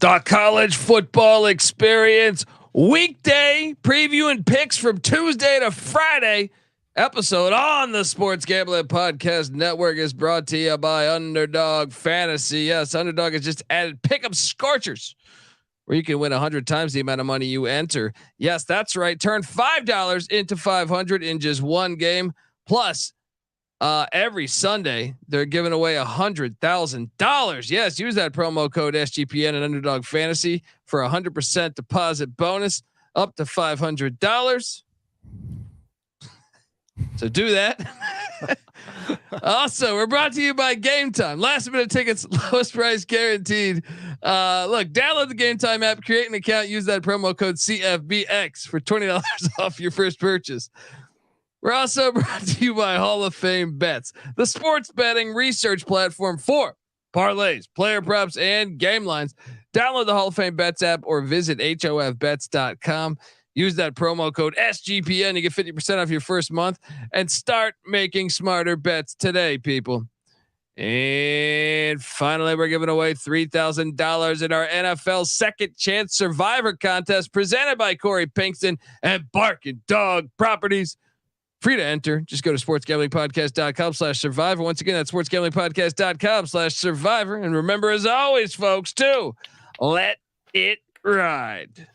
The college football experience weekday preview and picks from Tuesday to Friday episode on the Sports Gambling Podcast Network is brought to you by Underdog Fantasy. Yes, Underdog has just added Pick'em Scorchers, where you can win 100 times the amount of money you enter. Yes, that's right. Turn $5 into 500 in just one game. Plus, every Sunday they're giving away $100,000. Yes, use that promo code SGPN and Underdog Fantasy for 100% deposit bonus up to $500. So do that. Also, we're brought to you by Game Time. Last minute tickets, lowest price guaranteed. Look, download the Game Time app, create an account, use that promo code CFBX for $20 off your first purchase. We're also brought to you by Hall of Fame Bets, the sports betting research platform for parlays, player props, and game lines. Download the Hall of Fame Bets app or visit hofbets.com. Use that promo code SGPN to get 50% off your first month and start making smarter bets today, people. And finally, we're giving away $3,000 in our NFL Second Chance Survivor contest presented by Corey Pinkston and Barking Dog Properties. Free to enter. Just go to sportsgamblingpodcast.com/survivor. Once again, that's sportsgamblingpodcast.com/survivor. And remember, as always, folks, to let it ride.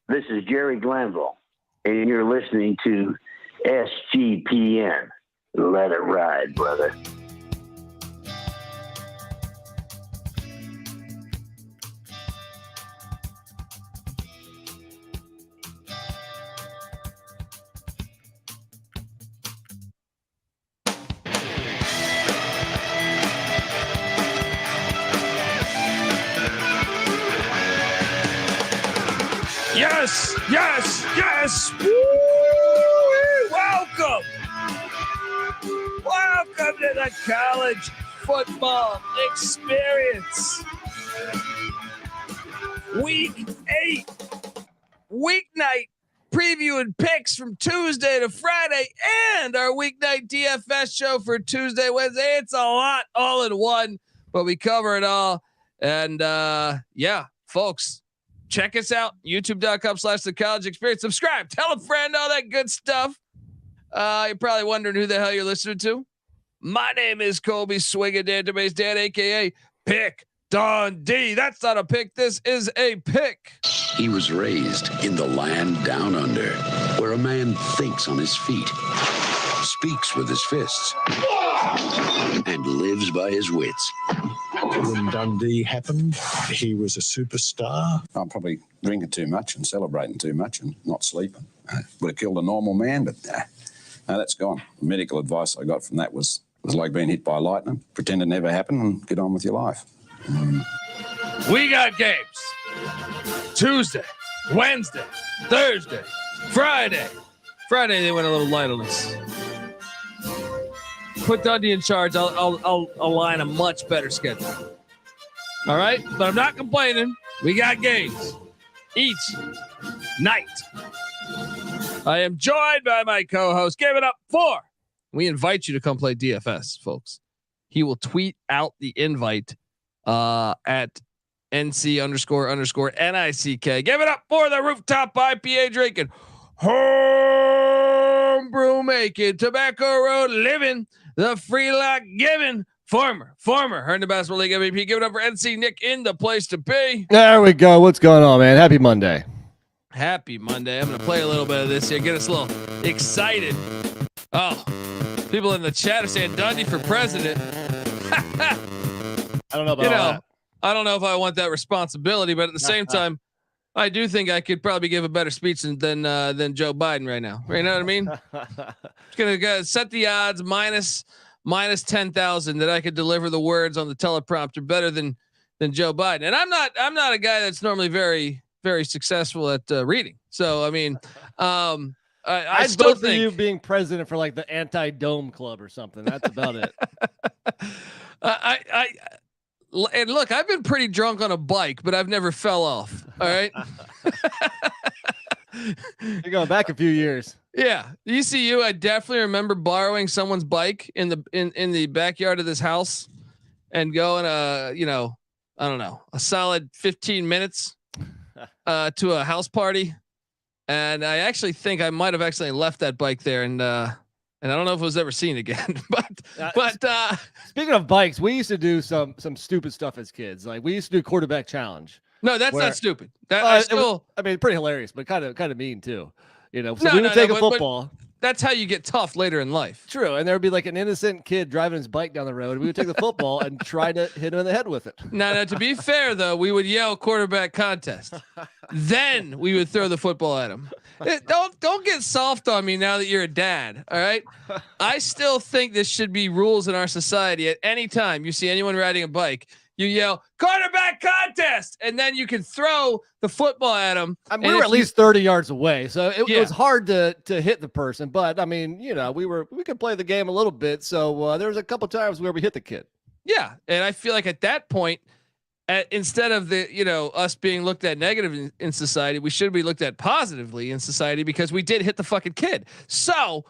This is Jerry Glanville, and you're listening to SGPN. Let it ride, brother. Yes, yes, yes. Woo! Welcome. Welcome to the college football experience. Week 8, weeknight preview and picks from Tuesday to Friday, and our weeknight DFS show for Tuesday, Wednesday. It's a lot all in one, but we cover it all. And yeah, folks. Check us out, youtube.com/the college experience. Subscribe, tell a friend, all that good stuff. You're probably wondering who the hell you're listening to. My name is Colby Swinging Database Dan, aka Pick Don D. That's not a pick. This is a pick. He was raised in the land down under, where a man thinks on his feet, speaks with his fists, and lives by his wits. When Dundee happened, he was a superstar. I'm probably drinking too much and celebrating too much and not sleeping. Would have killed a normal man, but no, that's gone. The medical advice I got from that was like being hit by lightning. Pretend it never happened and get on with your life. We got games. Tuesday, Wednesday, Thursday, Friday. Friday they went a little light on us. Put Dundee in charge. I'll align a much better schedule. All right, but I'm not complaining. We got games each night. I am joined by my co-host. Give it up for. We invite you to come play DFS, folks. He will tweet out the invite at NC__NICK. Give it up for the rooftop IPA drinking, homebrew making, tobacco road living, the free lock giving, former Herndon Basketball League MVP. Give it up for NC Nick in the place to be. There we go. What's going on, man? Happy Monday. Happy Monday. I'm going to play a little bit of this here. Get us a little excited. Oh, people in the chat are saying Dundee for president. I don't know about that. I don't know if I want that responsibility, but at the same time, I do think I could probably give a better speech than Joe Biden right now. You know what I mean? Just gonna set the odds minus 10,000 that I could deliver the words on the teleprompter better than Joe Biden. And I'm not a guy that's normally very, very successful at reading. So I mean, I still think you being president for like the anti-dome club or something. That's about it. And look, I've been pretty drunk on a bike, but I've never fell off. All right. You're going back a few years. Yeah. ECU, I definitely remember borrowing someone's bike in the backyard of this house and going, I don't know, a solid 15 minutes to a house party. And I actually think I might have actually left that bike there, and I don't know if it was ever seen again. but speaking of bikes, we used to do some stupid stuff as kids. Like we used to do quarterback challenge. No, that's not stupid. That I mean, pretty hilarious, but kind of mean too. You know, so we would take a football. But that's how you get tough later in life. True, and there would be like an innocent kid driving his bike down the road. We would take the football and try to hit him in the head with it. Now, to be fair though, we would yell quarterback contest. Then we would throw the football at him. Don't get soft on me now that you're a dad. All right, I still think this should be rules in our society. At any time you see anyone riding a bike, you yell quarterback contest, and then you can throw the football at them. I mean, we were at least 30 yards away, so it was hard to hit the person. But I mean, you know, we could play the game a little bit. So there was a couple times where we hit the kid. Yeah, and I feel like at that point, instead of us being looked at negative in society, we should be looked at positively in society because we did hit the fucking kid. So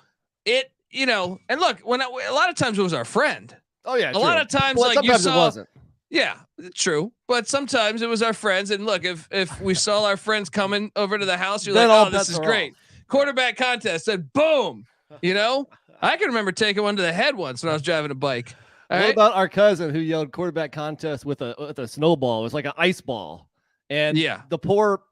and look, a lot of times it was our friend. Oh yeah, a lot of times like you saw. It wasn't. Yeah, true. But sometimes it was our friends. And look, if we saw our friends coming over to the house, you're like, oh, this is great. Quarterback contest. And boom, I can remember taking one to the head once when I was driving a bike. What about our cousin who yelled quarterback contest with a snowball? It was like an ice ball. And the poor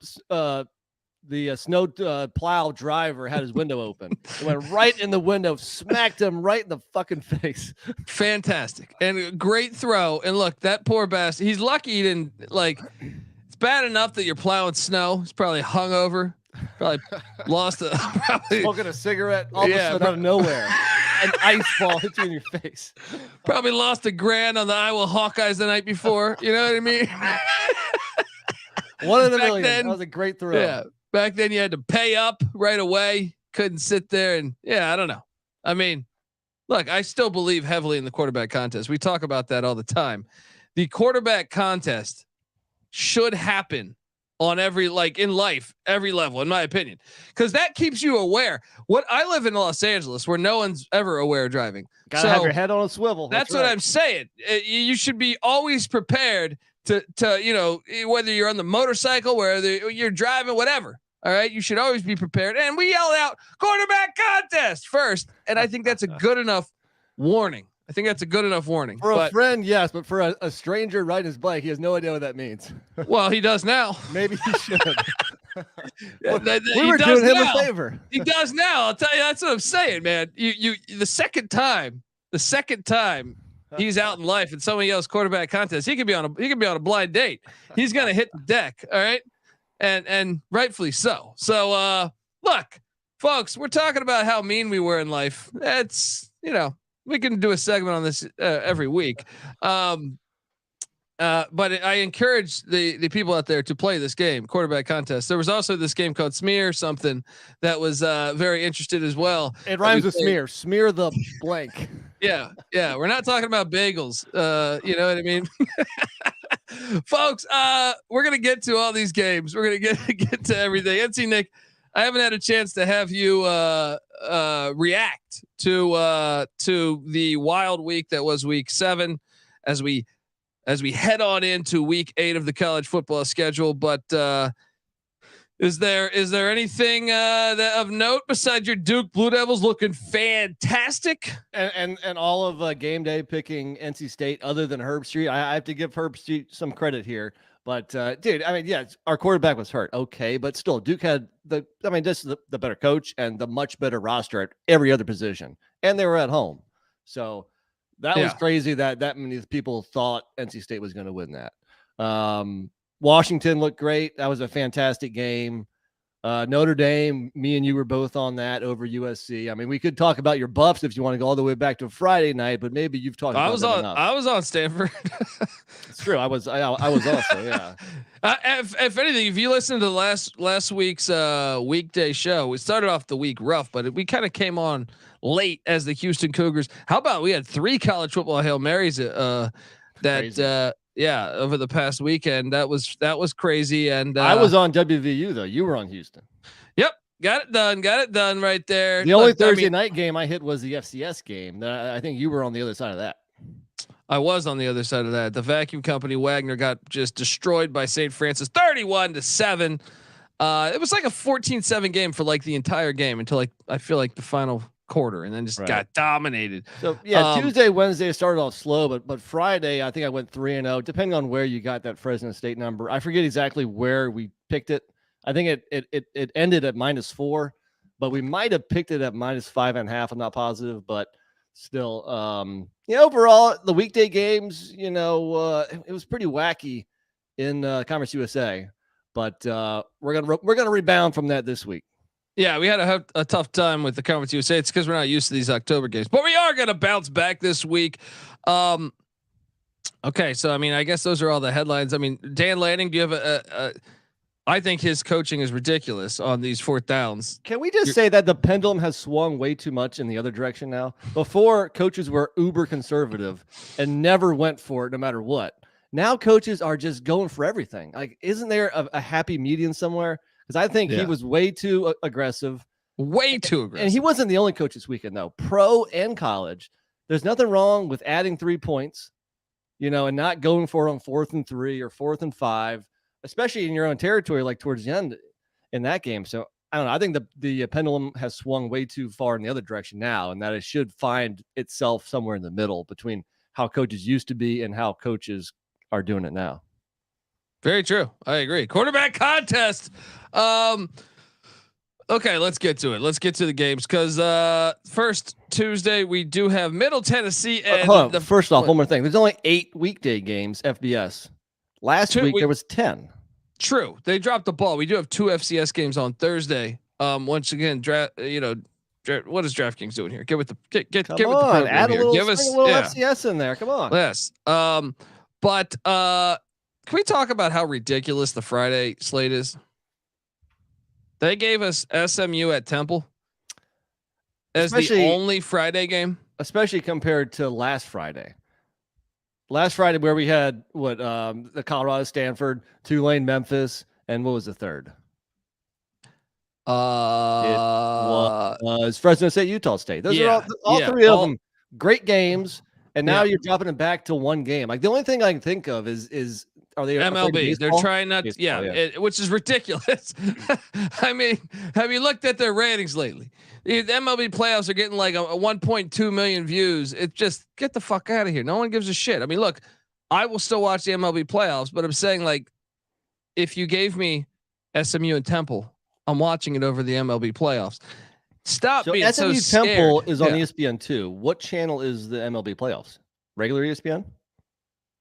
the snow plow driver had his window open. It went right in the window, smacked him right in the fucking face. Fantastic. And a great throw. And look, that poor bastard, he's lucky he didn't it's bad enough that you're plowing snow. He's probably hungover. Probably lost smoking a cigarette all of a sudden out of nowhere. An ice ball hit you in your face. Probably lost $1,000 on the Iowa Hawkeyes the night before. You know what I mean? One in a million. That was a great throw. Yeah. Back then you had to pay up right away. Couldn't sit there and I don't know. I mean, look, I still believe heavily in the quarterback contest. We talk about that all the time. The quarterback contest should happen on in life, every level, in my opinion, because that keeps you aware. What I live in Los Angeles where no one's ever aware of driving. Gotta have your head on a swivel. That's what I'm saying. You should be always prepared to whether you're on the motorcycle, whether you're driving, whatever. All right. You should always be prepared. And we yelled out quarterback contest first. And I think that's a good enough warning. For a friend, yes, but for a stranger riding his bike, he has no idea what that means. Well, he does now. Maybe he should. We were doing him a favor. He does now. I'll tell you, that's what I'm saying, man. The second time he's out in life and somebody yells quarterback contest, he could be on a blind date. He's gonna hit the deck. All right. And rightfully so. So look, folks, we're talking about how mean we were in life. That's we can do a segment on this every week. But I encourage the people out there to play this game, quarterback contest. There was also this game called Smear something that was very interested as well. It rhymes with smear. Smear the blank. Yeah. We're not talking about bagels. You know what I mean? Folks, we're going to get to all these games. We're going to get to everything. NC Nick, I haven't had a chance to have you react to the wild week that was week 7 as we head on into week 8 of the college football schedule. But is there anything that of note besides your Duke Blue Devils looking fantastic and all of game day picking NC State other than Herb Street? I have to give Herb Street some credit here. But dude, I mean, yeah, our quarterback was hurt. Okay, but still, Duke had the better coach and the much better roster at every other position, and they were at home. So that was crazy that many people thought NC State was going to win that. Washington looked great. That was a fantastic game. Notre Dame, me and you were both on that over USC. I mean, we could talk about your Buffs if you want to go all the way back to Friday night, but maybe you've talked. I was on Stanford. It's true. I was also, yeah. If anything, if you listen to last week's weekday show, we started off the week rough, but we kind of came on late as the Houston Cougars. How about we had 3 college football Hail Marys over the past weekend. That was crazy. And I was on WVU though. You were on Houston. Yep. Got it done right there. The only Thursday night game I hit was the FCS game. I think you were on the other side of that. I was on the other side of that. The vacuum company Wagner got just destroyed by St. Francis 31-7. It was like a 14-7 game for like the entire game until like I feel like the final quarter, and then just got dominated. So Tuesday, Wednesday started off slow, but Friday I think I went 3-0, depending on where you got that Fresno State number. I forget exactly where we picked it. I think it ended at -4, but we might have picked it at -5.5. I'm not positive, but still, overall the weekday games, it was pretty wacky in Conference USA, but we're gonna rebound from that this week. Yeah, we had a tough time with the Conference USA. It's because we're not used to these October games, but we are going to bounce back this week. Okay, so I mean, I guess those are all the headlines. I mean, Dan Lanning, do you have I think his coaching is ridiculous on these 4th downs. Can we just say that the pendulum has swung way too much in the other direction now? Before, coaches were uber conservative and never went for it no matter what. Now coaches are just going for everything. Like, isn't there a happy median somewhere? Because I think he was way too aggressive. Way too aggressive. And he wasn't the only coach this weekend, though. Pro and college. There's nothing wrong with adding 3 points, and not going for it on 4th and 3 or 4th and 5, especially in your own territory, like towards the end in that game. So I don't know. I think the pendulum has swung way too far in the other direction now, and that it should find itself somewhere in the middle between how coaches used to be and how coaches are doing it now. Very true. I agree. Quarterback contest. Okay, let's get to it. Let's get to the games because first Tuesday we do have Middle Tennessee and first off, one more thing. There's only 8 weekday games FBS. Last week there was 10. True. They dropped the ball. We do have 2 FCS games on Thursday. Once again, what is DraftKings doing here? Get with the get with the program add a here. little, Give us a little FCS in there. Come on. Yes. But can we talk about how ridiculous the Friday slate is? They gave us SMU at Temple as the only Friday game, especially compared to last Friday. Last Friday, where we had the Colorado, Stanford, Tulane, Memphis, and what was the third? It was Fresno State, Utah State. Those are all 3 of them great games, and now you're dropping it back to 1 game. Like, the only thing I can think of is are they MLB? They're trying not, which is ridiculous. I mean, have you looked at their ratings lately? The MLB playoffs are getting like a 1.2 million views. It just, get the fuck out of here. No one gives a shit. I mean, look, I will still watch the MLB playoffs, but I'm saying, like, if you gave me SMU and Temple, I'm watching it over the MLB playoffs. Stop being so scared. Temple is on ESPN2. What channel is the MLB playoffs? Regular ESPN?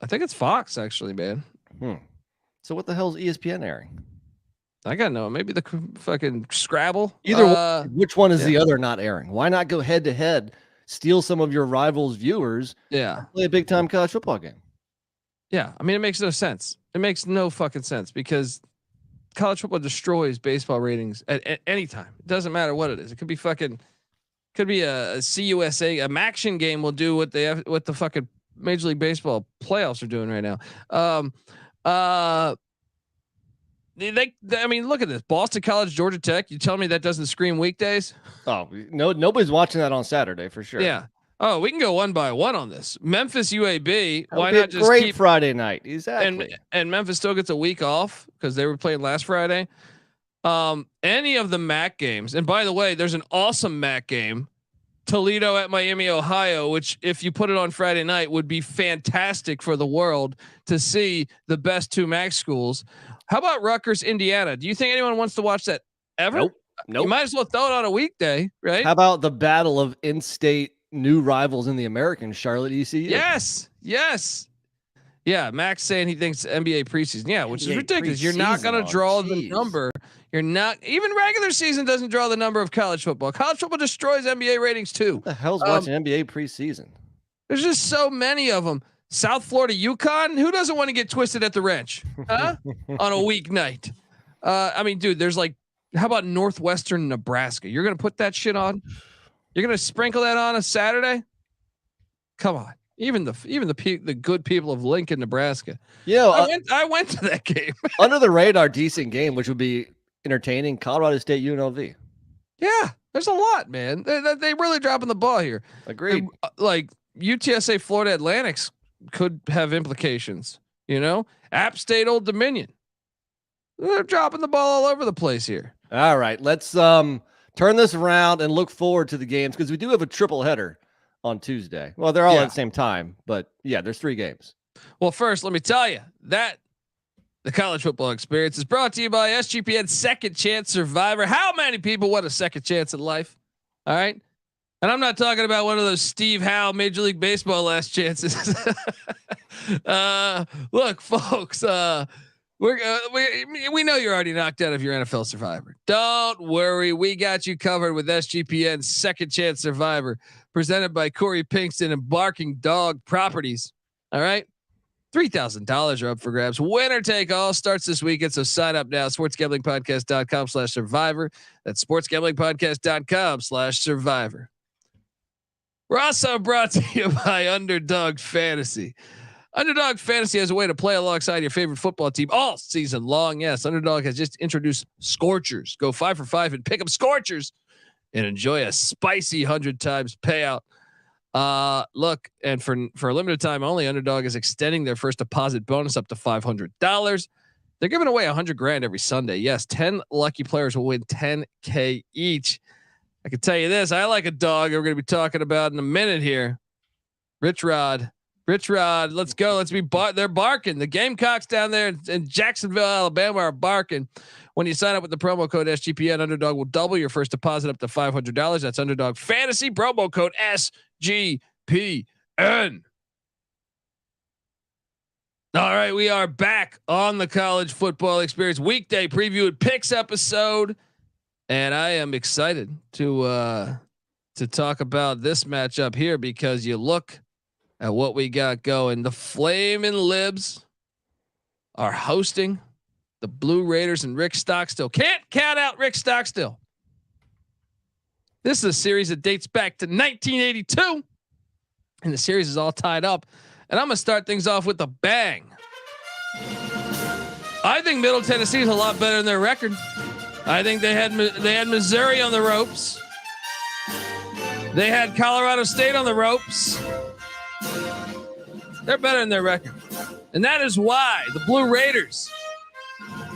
I think it's Fox, actually, man. So what the hell is ESPN airing? I gotta know. Maybe the fucking Scrabble. Either one, which one is the other not airing? Why not go head to head, steal some of your rivals' viewers? Yeah, play a big time college football game. Yeah, I mean, it makes no sense. It makes no fucking sense because college football destroys baseball ratings at any time. It doesn't matter what it is. It could be a CUSA, a Maction game will do what the fucking Major League Baseball playoffs are doing right now. I mean, look at this: Boston College, Georgia Tech. You tell me that doesn't scream weekdays? Oh no, nobody's watching that on Saturday for sure. Yeah. Oh, we can go 1 by 1 on this. Memphis UAB. Why not just keep Friday night? Exactly. And Memphis still gets a week off because they were playing last Friday. Any of the MAC games, and by the way, there's an awesome MAC game, Toledo at Miami, Ohio, which if you put it on Friday night would be fantastic for the world to see the best 2 MAC schools. How about Rutgers, Indiana? Do you think anyone wants to watch that ever? Nope. You might as well throw it on a weekday, right? How about the battle of in-state new rivals in the American, Charlotte, ECU? Yes. Yeah, Max saying he thinks NBA preseason. Yeah, which is ridiculous. You're not going to draw the number. You're not, even regular season doesn't draw the number of college football. College football destroys NBA ratings too. What the hell's watching NBA preseason? There's just so many of them. South Florida, UConn. Who doesn't want to get twisted at the wrench, huh? On a weeknight. I mean, dude, there's like, how about Northwestern Nebraska? You're going to put that shit on? You're going to sprinkle that on a Saturday? Come on. Even the good people of Lincoln, Nebraska. Yeah, I went to that game. Under the radar, decent game, which would be entertaining. Colorado State, UNLV. Yeah, there's a lot, man. They really dropping the ball here. Agreed. Like UTSA, Florida Atlantic's could have implications. App State, Old Dominion. They're dropping the ball all over the place here. All right, let's turn this around and look forward to the games because we do have a triple header on Tuesday. Well, they're all at the same time, but yeah, there's 3 games. Well, first, let me tell you that the college football experience is brought to you by SGPN Second Chance Survivor. How many people want a second chance in life? All right. And I'm not talking about one of those Steve Howe Major League Baseball last chances. Look, folks, we know you're already knocked out of your NFL Survivor. Don't worry, we got you covered with SGPN Second Chance Survivor, presented by Corey Pinkston and Barking Dog Properties. All right, $3,000 are up for grabs. Winner take all starts this weekend, so sign up now. sportsgamblingpodcast.com/survivor. That's sportsgamblingpodcast.com/survivor. We're also brought to you by Underdog Fantasy. Underdog Fantasy has a way to play alongside your favorite football team all season long. Yes, Underdog has just introduced Scorchers. Go 5 for 5 and pick up Scorchers and enjoy a spicy 100 times payout. Look, and for a limited time only, Underdog is extending their first deposit bonus up to $500. They're giving away $100,000 every Sunday. Yes, 10 lucky players will win $10,000 each. I can tell you this: I like a dog we're going to be talking about in a minute here. Rich Rod, let's go. Let's be they're barking. The Gamecocks down there in Jacksonville, Alabama are barking. When you sign up with the promo code SGPN, Underdog will double your first deposit up to $500. That's Underdog Fantasy, promo code SGPN. All right, we are back on the college football experience weekday preview and picks episode. And I am excited to talk about this matchup here because you look at what we got going. The Flamin' Libs are hosting the Blue Raiders and Rick Stockstill. Can't count out Rick Stockstill. This is a series that dates back to 1982, and the series is all tied up. And I'm gonna start things off with a bang. I think Middle Tennessee is a lot better than their record. I think they had Missouri on the ropes. They had Colorado State on the ropes. They're better than their record. And that is why the Blue Raiders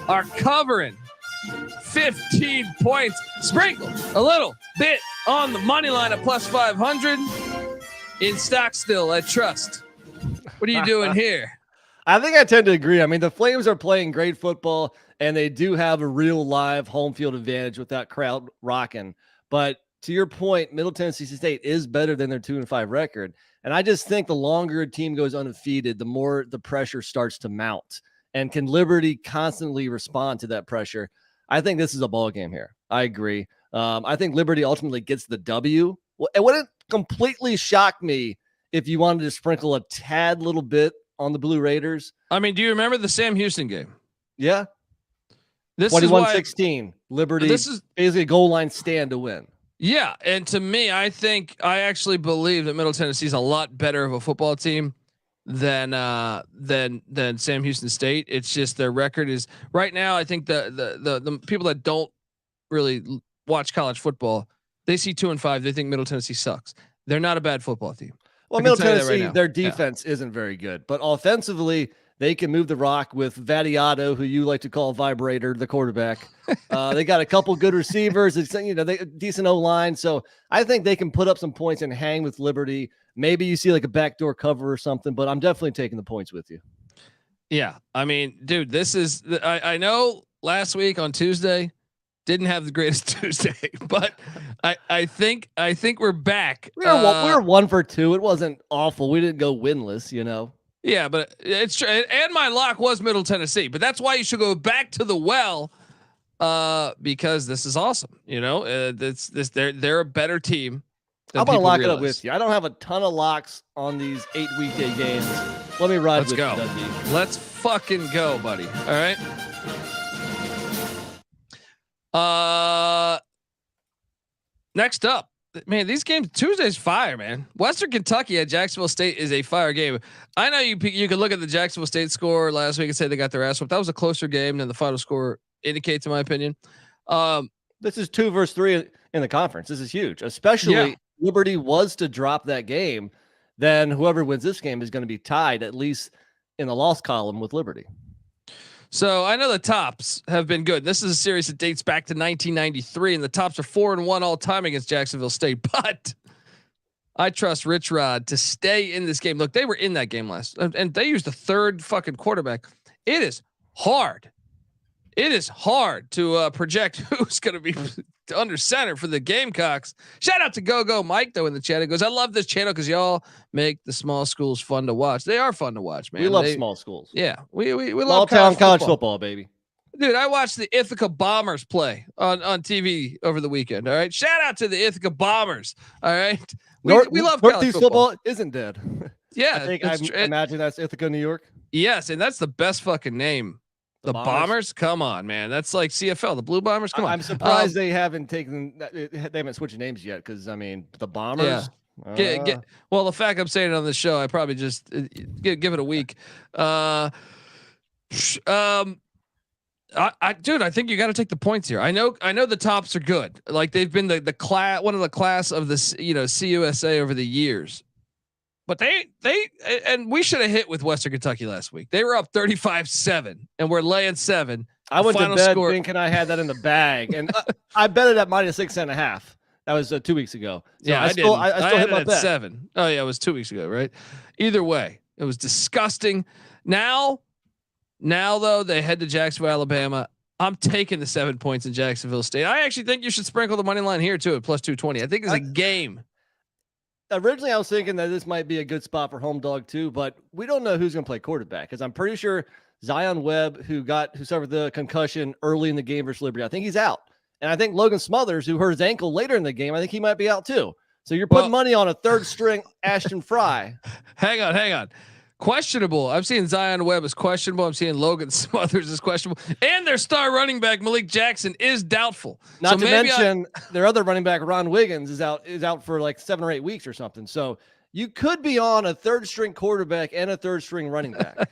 are covering 15 points. Sprinkle a little bit on the money line at plus 500 in Stockstill. I trust. What are you doing here? I think I tend to agree. I mean, the Flames are playing great football, and they do have a real live home field advantage with that crowd rocking. But to your point, Middle Tennessee State is better than their 2-5 record. And I just think the longer a team goes undefeated, the more the pressure starts to mount. And can Liberty constantly respond to that pressure? I think this is a ball game here. I agree. I think Liberty ultimately gets the W. It wouldn't completely shock me if you wanted to sprinkle a tad little bit on the Blue Raiders. I mean, do you remember the Sam Houston game? Yeah. This 21-16. Liberty. This is basically a goal line stand to win. Yeah, and to me, I actually believe that Middle Tennessee is a lot better of a football team than Sam Houston State. It's just their record is right now. I think the people that don't really watch college football, they see 2-5. They think Middle Tennessee sucks. They're not a bad football team. Well, Middle Tennessee, their defense isn't very good, but offensively, they can move the rock with Vadiato, who you like to call Vibrator, the quarterback. They got a couple good receivers. It's, they decent O-line. So I think they can put up some points and hang with Liberty. Maybe you see like a backdoor cover or something, but I'm definitely taking the points with you. Yeah. I mean, dude, this is, I know last week on Tuesday didn't have the greatest Tuesday, but I think we're back. We were 1 for 2. It wasn't awful. We didn't go winless, Yeah, but it's true. And my lock was Middle Tennessee, but that's why you should go back to the well, because this is awesome. They're a better team. I'm gonna lock it up with you. I don't have a ton of locks on these 8 weekday games. Let me ride with you, Dundee. Let's fucking go, buddy. All right. Next up. Man, these games, Tuesday's fire, man. Western Kentucky at Jacksonville State is a fire game. I know you could look at the Jacksonville State score last week and say they got their ass whooped. That was a closer game than the final score indicates, in my opinion. This is 2 versus 3 in the conference. This is huge, especially Liberty was to drop that game. then whoever wins this game is going to be tied at least in the loss column with Liberty. So I know the Tops have been good. This is a series that dates back to 1993, and the Tops are 4-1 all time against Jacksonville State. But I trust Rich Rod to stay in this game. Look, they were in that game last, and they used the third fucking quarterback. It is hard. It is hard to project who's going to be under center for the Gamecocks. Shout out to Go Mike though in the chat. He goes, "I love this channel because y'all make the small schools fun to watch. They are fun to watch, man. We love small schools. Yeah, we small love town college football, baby. Dude, I watched the Ithaca Bombers play on TV over the weekend. All right, shout out to the Ithaca Bombers. All right, we love Northeast football isn't dead. Yeah, I imagine that's Ithaca, New York. Yes, and that's the best fucking name. The Bombers? Come on, man. That's like CFL, the Blue Bombers. Come on. I'm surprised they haven't switched names yet. Cause I mean, the Bombers. Yeah. Well, the fact I'm saying it on the show, I probably just give it a week. Dude, I think you got to take the points here. I know the Tops are good. Like they've been the class, one of the class of this, CUSA over the years. But and we should have hit with Western Kentucky last week. They were up 35-7 and we're laying 7. I went to bed thinking I had that in the bag, and I bet it at -6.5. That was 2 weeks ago. So yeah, I still hit my at bet. 7. Oh yeah, it was 2 weeks ago, right? Either way, it was disgusting. Now though, they head to Jacksonville, Alabama. I'm taking the 7 points in Jacksonville State. I actually think you should sprinkle the money line here too at +220. I think it's a game. Originally, I was thinking that this might be a good spot for home dog too, but we don't know who's going to play quarterback because I'm pretty sure Zion Webb, who suffered the concussion early in the game versus Liberty, I think he's out, and I think Logan Smothers, who hurt his ankle later in the game, I think he might be out too. So you're putting money on a third string Ashton Fry. Hang on. Questionable. I'm seeing Zion Webb is questionable. I'm seeing Logan Smothers is questionable, and their star running back Malik Jackson is doubtful. Not to mention their other running back Ron Wiggins is out for like 7 or 8 weeks or something. So you could be on a third string quarterback and a third string running back.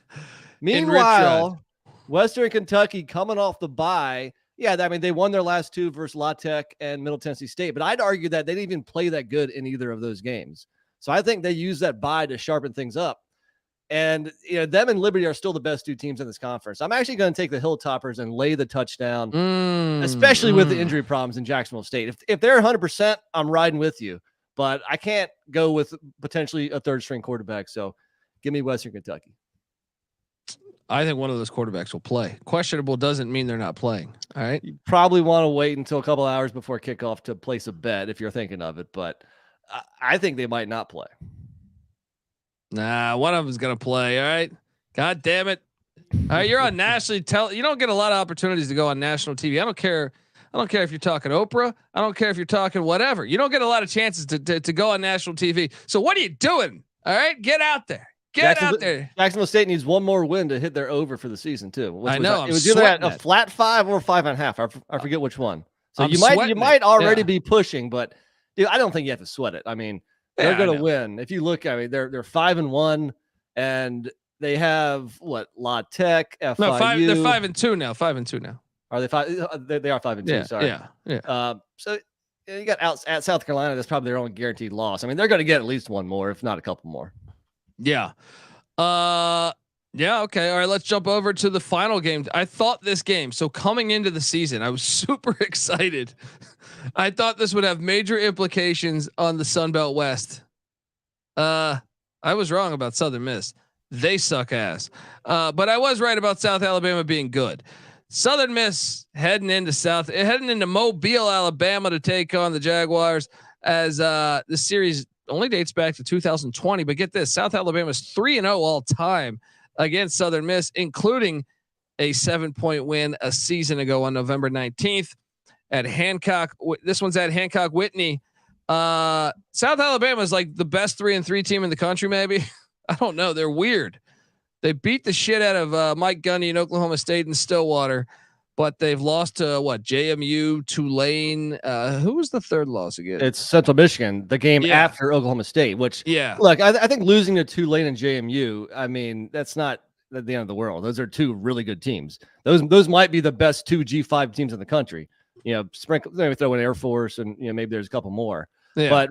Meanwhile, Western Kentucky coming off the bye. Yeah, I mean they won their last 2 versus La Tech and Middle Tennessee State, but I'd argue that they didn't even play that good in either of those games. So I think they used that bye to sharpen things up. And them and Liberty are still the best 2 teams in this conference. I'm actually going to take the Hilltoppers and lay the touchdown, especially with the injury problems in Jacksonville State. If they're 100%, I'm riding with you. But I can't go with potentially a third string quarterback. So give me Western Kentucky. I think one of those quarterbacks will play. Questionable doesn't mean they're not playing. All right. You probably want to wait until a couple hours before kickoff to place a bet if you're thinking of it. But I think they might not play. Nah, one of them's gonna play. All right. God damn it. All right, you're on nationally you don't get a lot of opportunities to go on national TV. I don't care if you're talking Oprah. I don't care if you're talking whatever. You don't get a lot of chances to go on national TV. So what are you doing? All right, get out there. Get out there. Jacksonville State needs one more win to hit their over for the season too. I know. It was either at a flat 5 or 5.5. I forget which one. So you might already be pushing, but dude, I don't think you have to sweat it. I mean, they're going to win. If you look, I mean, they're 5-1, and they have La Tech, FIU. No, they're 5-2 now. 5-2 now. Are they 5? They are 5-2. Yeah, sorry. Yeah. So you got out at South Carolina. That's probably their only guaranteed loss. I mean, they're going to get at least one more, if not a couple more. Yeah. Yeah. Okay. All right. Let's jump over to the final game. I thought this game. So coming into the season, I was super excited. I thought this would have major implications on the Sun Belt West. I was wrong about Southern Miss. They suck ass. But I was right about South Alabama being good. Southern Miss heading into Mobile, Alabama to take on the Jaguars as the series only dates back to 2020. But get this, South Alabama's 3-0 all time against Southern Miss, including a 7-point win a season ago on November 19th. At Hancock. This one's at Hancock Whitney. South Alabama is like the best 3-3 team in the country. Maybe. I don't know. They're weird. They beat the shit out of Mike Gundy in Oklahoma State and Stillwater, but they've lost to JMU, Tulane. Who was the third loss again? It's Central Michigan, the game after Oklahoma State, which look, I think losing to Tulane and JMU, I mean, that's not at the end of the world. Those are 2 really good teams. Those might be the best 2 G5 teams in the country. Sprinkle, maybe throw in Air Force, and maybe there's a couple more. Yeah. But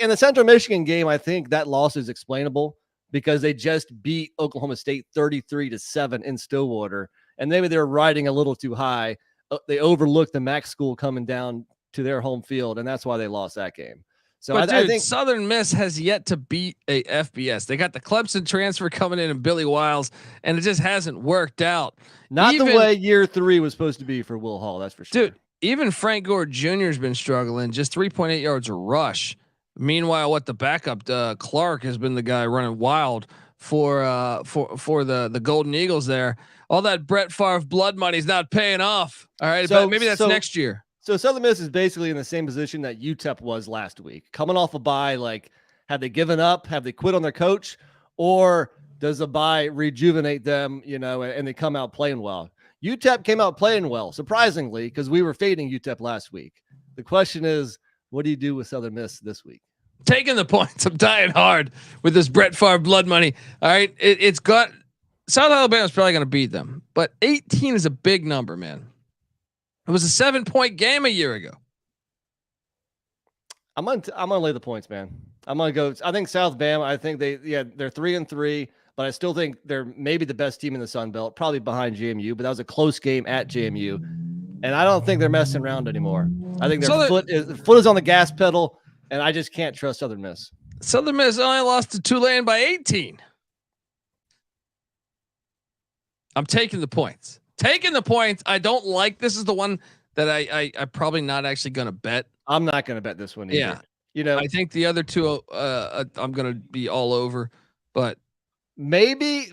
in the Central Michigan game, I think that loss is explainable because they just beat Oklahoma State 33-7 in Stillwater, and maybe they're riding a little too high. They overlooked the MAC school coming down to their home field, and that's why they lost that game. So but I think Southern Miss has yet to beat a FBS. They got the Clemson transfer coming in and Billy Wiles, and it just hasn't worked out. Not the way year 3 was supposed to be for Will Hall, that's for sure. Dude, even Frank Gore Jr. has been struggling, just 3.8 yards a rush. Meanwhile, the backup Clark has been the guy running wild for the Golden Eagles there. All that Brett Favre blood money is not paying off. All right, but maybe that's next year. So Southern Miss is basically in the same position that UTEP was last week, coming off a bye. Like, have they given up? Have they quit on their coach? Or does a bye rejuvenate them, and they come out playing well? UTEP came out playing well, surprisingly, because we were fading UTEP last week. The question is, what do you do with Southern Miss this week? Taking the points. I'm dying hard with this Brett Favre blood money. All right, it's got South Alabama's probably going to beat them, but 18 is a big number, man. It was a 7-point game a year ago. I'm gonna lay the points, man. I'm gonna go. I think South Bama. I think they're 3-3, but I still think they're maybe the best team in the Sun Belt, probably behind JMU. But that was a close game at JMU, and I don't think they're messing around anymore. I think their foot is on the gas pedal, and I just can't trust Southern Miss. Southern Miss only lost to Tulane by 18. I'm taking the points. I don't like. This is the one that I'm probably not actually going to bet. I'm not going to bet this one either. Yeah. I think the other two, I'm going to be all over, but maybe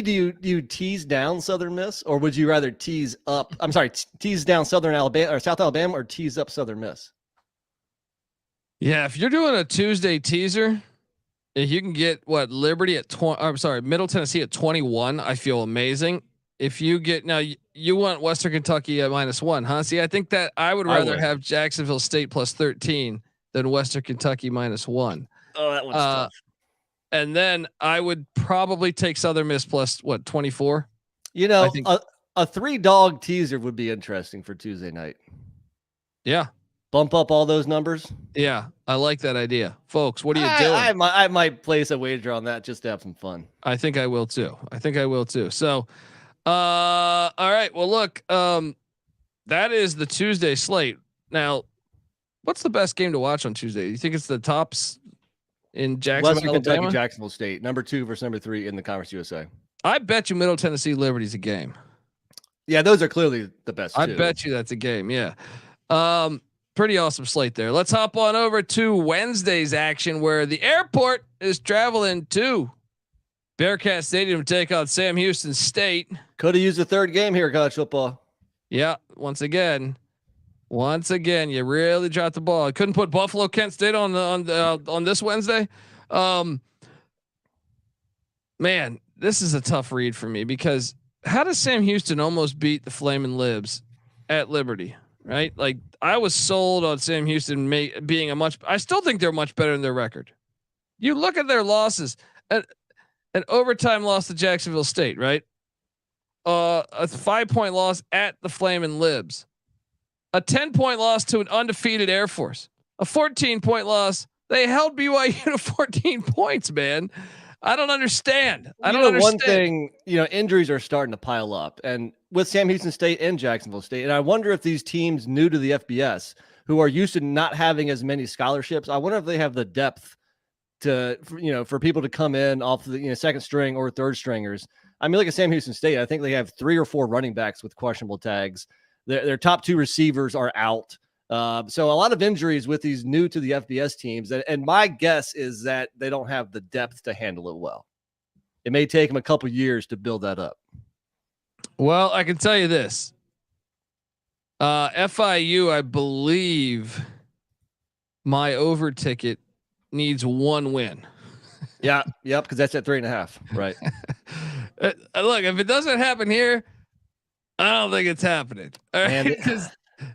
do you tease down Southern Miss, or would you rather tease up? I'm sorry, tease down Southern Alabama or South Alabama, or tease up Southern Miss? Yeah. If you're doing a Tuesday teaser, if you can get Liberty at 20, Middle Tennessee at 21, I feel amazing. If you get now, you want Western Kentucky at -1, huh? See, I think that I would rather have Jacksonville State plus 13 than Western Kentucky -1. Oh, that one's tough. And then I would probably take Southern Miss plus 24. I think a 3-dog teaser would be interesting for Tuesday night. Yeah. Bump up all those numbers. Yeah. I like that idea, folks. What are you doing? I might place a wager on that just to have some fun. I think I will too. So, all right. Well, look, that is the Tuesday slate. Now, what's the best game to watch on Tuesday? You think it's the tops in Jacksonville, Western Alabama? Kentucky, Jacksonville State, number 2 versus number 3 in the Conference USA. I bet you Middle Tennessee Liberty's a game. Yeah, those are clearly the best. I bet you that's a game. Yeah. Pretty awesome slate there. Let's hop on over to Wednesday's action, where the airport is traveling to Bearcat Stadium to take on Sam Houston State. Could have used a third game here, college football. Yeah. Once again, you really dropped the ball. I couldn't put Buffalo Kent State on this Wednesday. Man, this is a tough read for me, because how does Sam Houston almost beat the Flamin' Libs at Liberty? Right? Like, I was sold on Sam Houston being I still think they're much better than their record. You look at their losses, an overtime loss to Jacksonville State, right? A 5-point loss at the Flamin' Libs, a 10-point loss to an undefeated Air Force, a 14-point loss. They held BYU to 14 points, man. I don't understand. One thing, injuries are starting to pile up, and with Sam Houston State and Jacksonville State, and I wonder if these teams new to the FBS who are used to not having as many scholarships, I wonder if they have the depth for people to come in off the second string or third stringers. I mean, look at Sam Houston State. I think they have 3 or 4 running backs with questionable tags. Their top 2 receivers are out. So a lot of injuries with these new to the FBS teams. And my guess is that they don't have the depth to handle it well. It may take them a couple years to build that up. Well, I can tell you this. FIU, I believe my over ticket needs 1 win. Yeah. Yep. Cause that's at 3.5. Right. Look, if it doesn't happen here, I don't think it's happening. All right. Because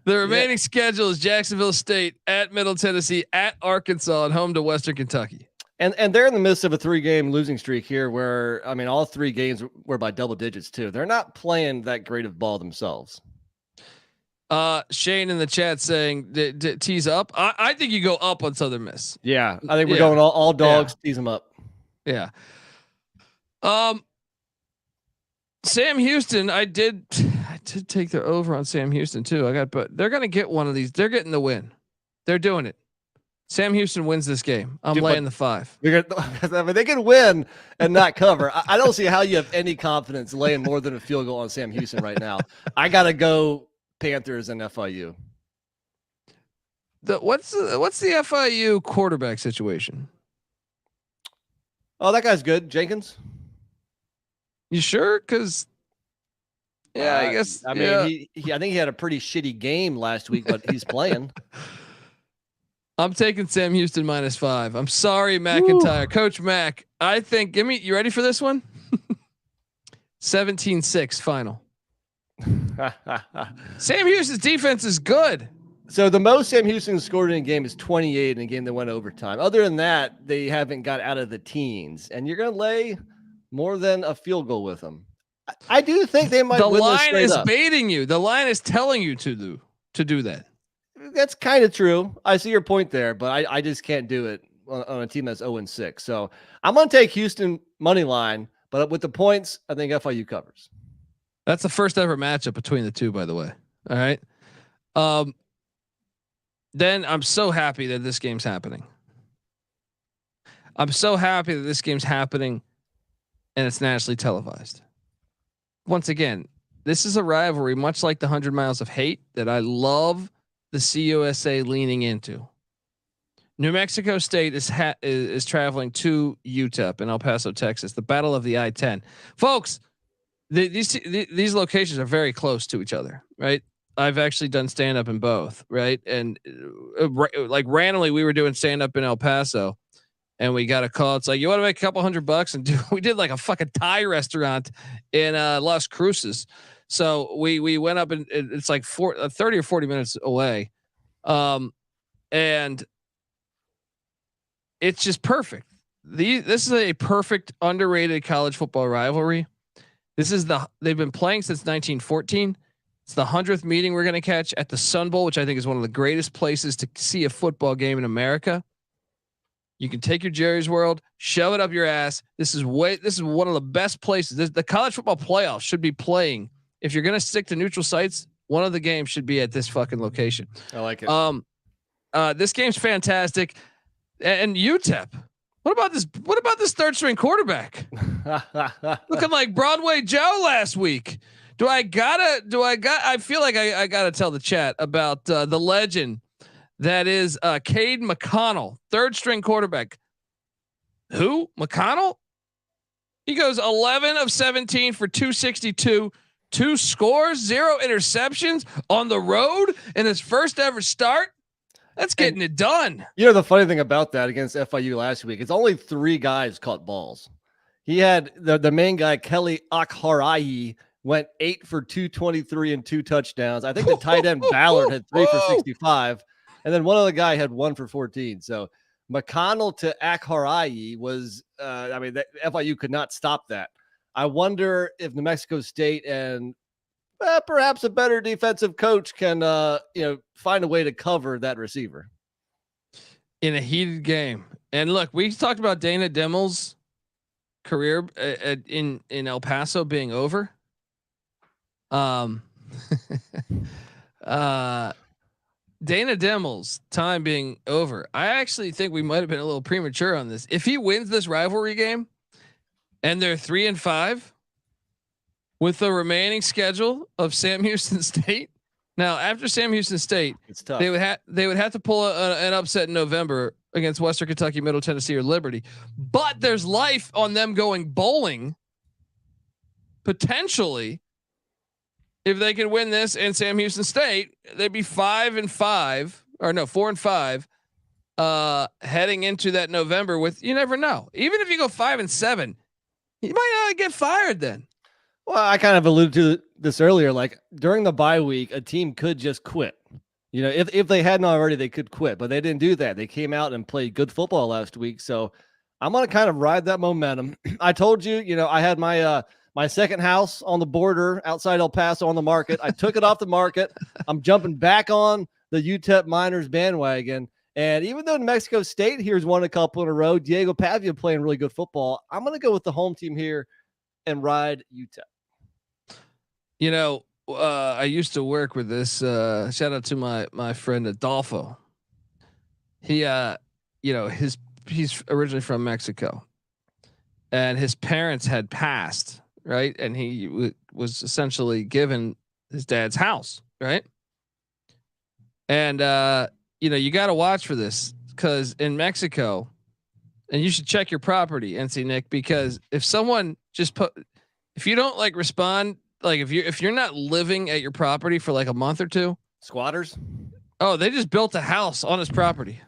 the remaining schedule is Jacksonville State, at Middle Tennessee, at Arkansas, and home to Western Kentucky. And they're in the midst of a 3-game losing streak here, where, I mean, all 3 games were by double digits too. They're not playing that great of ball themselves. Shane in the chat saying tease up. I think you go up on Southern Miss. Yeah, I think we're going all dogs. Tease them up. Yeah. Sam Houston, I did take the over on Sam Houston too. But they're gonna get one of these. They're getting the win. They're doing it. Sam Houston wins this game. I'm laying the 5. I mean, they can win and not cover. I don't see how you have any confidence laying more than a field goal on Sam Houston right now. I gotta go Panthers and FIU. What's the FIU quarterback situation? Oh, that guy's good, Jenkins. You sure? Because I guess. I mean, I think he had a pretty shitty game last week, but he's playing. I'm taking Sam Houston -5. I'm sorry, McIntyre. Coach Mac, I think. You ready for this one? 17-6 final. Sam Houston's defense is good. So the most Sam Houston scored in a game is 28 in a game that went overtime. Other than that, they haven't got out of the teens, and you're going to lay more than a field goal with them. I do think they might. The win line this is up. baiting you. The line is telling you to do that. That's kind of true. I see your point there, but I just can't do it on a team that's 0-6. So I'm going to take Houston money line, but with the points, I think FIU covers. That's the first ever matchup between the two, by the way. All right. Then I'm so happy that this game's happening. I'm so happy that this game's happening and it's nationally televised. Once again, this is a rivalry, much like the 100 Miles of Hate, that I love the CUSA leaning into. New Mexico State is traveling to UTEP in El Paso, Texas. The Battle of the I-10, folks. These locations are very close to each other, right? I've actually done stand up in both, right? And like randomly, we were doing stand up in El Paso, and we got a call. It's like, you want to make a couple $100 and we did like a fucking Thai restaurant in Las Cruces. So we went up and it's like 30 or 40 minutes away. And it's just perfect. This is a perfect underrated college football rivalry. They've been playing since 1914. It's the 100th meeting we're going to catch at the Sun Bowl, which I think is one of the greatest places to see a football game in America. You can take your Jerry's World, shove it up your ass. This is one of the best places. The college football playoffs should be playing. If you're going to stick to neutral sites, one of the games should be at this fucking location. I like it. This game's fantastic. And UTEP. What about this third string quarterback? Looking like Broadway Joe last week. I feel like I gotta tell the chat about the legend that is Cade McConnell, third string quarterback. Who? McConnell? He goes 11 of 17 for 262, 2 scores, 0 interceptions on the road in his first ever start. That's getting it done. You know, the funny thing about that against FIU last week, it's only 3 guys caught balls. He had the main guy, Kelly Akharai, went 8 for 223 and 2 touchdowns. I think the tight end Ballard had 3 for 65. And then one other guy had 1 for 14. So McConnell to Akharai was, FIU could not stop that. I wonder if New Mexico State and perhaps a better defensive coach can, find a way to cover that receiver in a heated game. And look, we talked about Dana Dimmel's career in El Paso being over. Dana Dimmel's time being over. I actually think we might have been a little premature on this. If he wins this rivalry game and they're 3-5 with the remaining schedule of Sam Houston State. Now, after Sam Houston State, it's tough. They would have to pull an upset in November against Western Kentucky, Middle Tennessee, or Liberty. But there's life on them going bowling potentially. If they can win this and Sam Houston State, they'd be 4-5, heading into that November with, you never know. Even if you go 5-7, you might not get fired then. Well, I kind of alluded to this earlier. Like during the bye week, a team could just quit. You know, if they hadn't already, they could quit, but they didn't do that. They came out and played good football last week. So I'm going to kind of ride that momentum. I told you, I had my My second house on the border outside El Paso on the market. I took it off the market. I'm jumping back on the UTEP Miners bandwagon. And even though New Mexico State here's won a couple in a row, Diego Pavia playing really good football, I'm going to go with the home team here and ride UTEP. You know, I used to work with this. Shout out to my friend Adolfo. He, you know, he's originally from Mexico, and his parents had passed, right? And he was essentially given his dad's house, right? And you know, you got to watch for this because in Mexico, and you should check your property, NC Nick, because if someone if you don't like respond, like if you're not living at your property for like a month or two, Squatters. Oh, they just built a house on his property.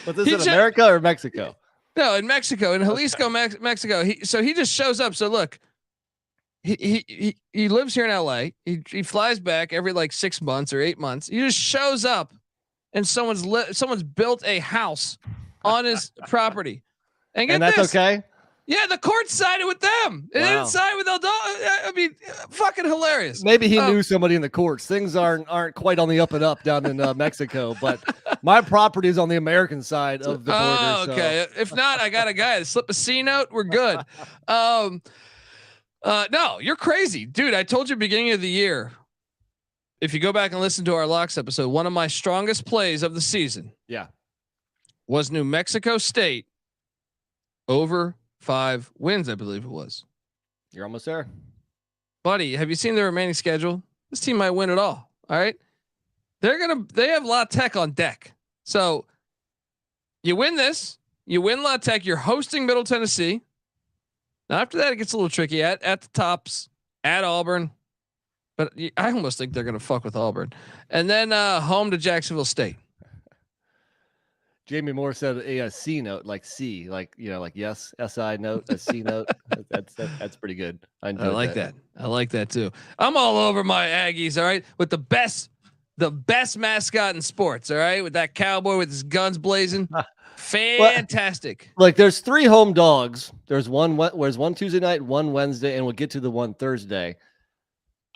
But this is in America or Mexico? No, in Mexico, in Jalisco, Mexico. He just shows up. So look, he lives here in LA. He flies back every like 6 months or 8 months. He just shows up, and someone's built a house on his property. And that's this. Okay. Yeah, the court sided with them. It didn't side with Eldon. I mean, fucking hilarious. Maybe he knew somebody in the courts. Things aren't quite on the up and up down in Mexico, but my property is on the American side of the border. Oh, okay. So. If not, I got a guy to slip a C note. We're good. No, you're crazy, dude. I told you beginning of the year. If you go back and listen to our locks episode, one of my strongest plays of the season, was New Mexico State over 5 wins, I believe it was. You're almost there, buddy. Have you seen the remaining schedule? This team might win it all. All right. They have La Tech on deck. So you win this, you win La Tech, you're hosting Middle Tennessee. Now after that, it gets a little tricky at the tops at Auburn, but I almost think they're going to fuck with Auburn, and then home to Jacksonville State. Jamie Moore said a C note, like C, like, you know, like yes, SI note, a C note. That's pretty good. I like that. I like that too. I'm all over my Aggies. All right. With the best mascot in sports. All right. With that cowboy with his guns blazing. Fantastic. Like there's 3 home dogs. There's one Tuesday night, one Wednesday, and we'll get to the one Thursday.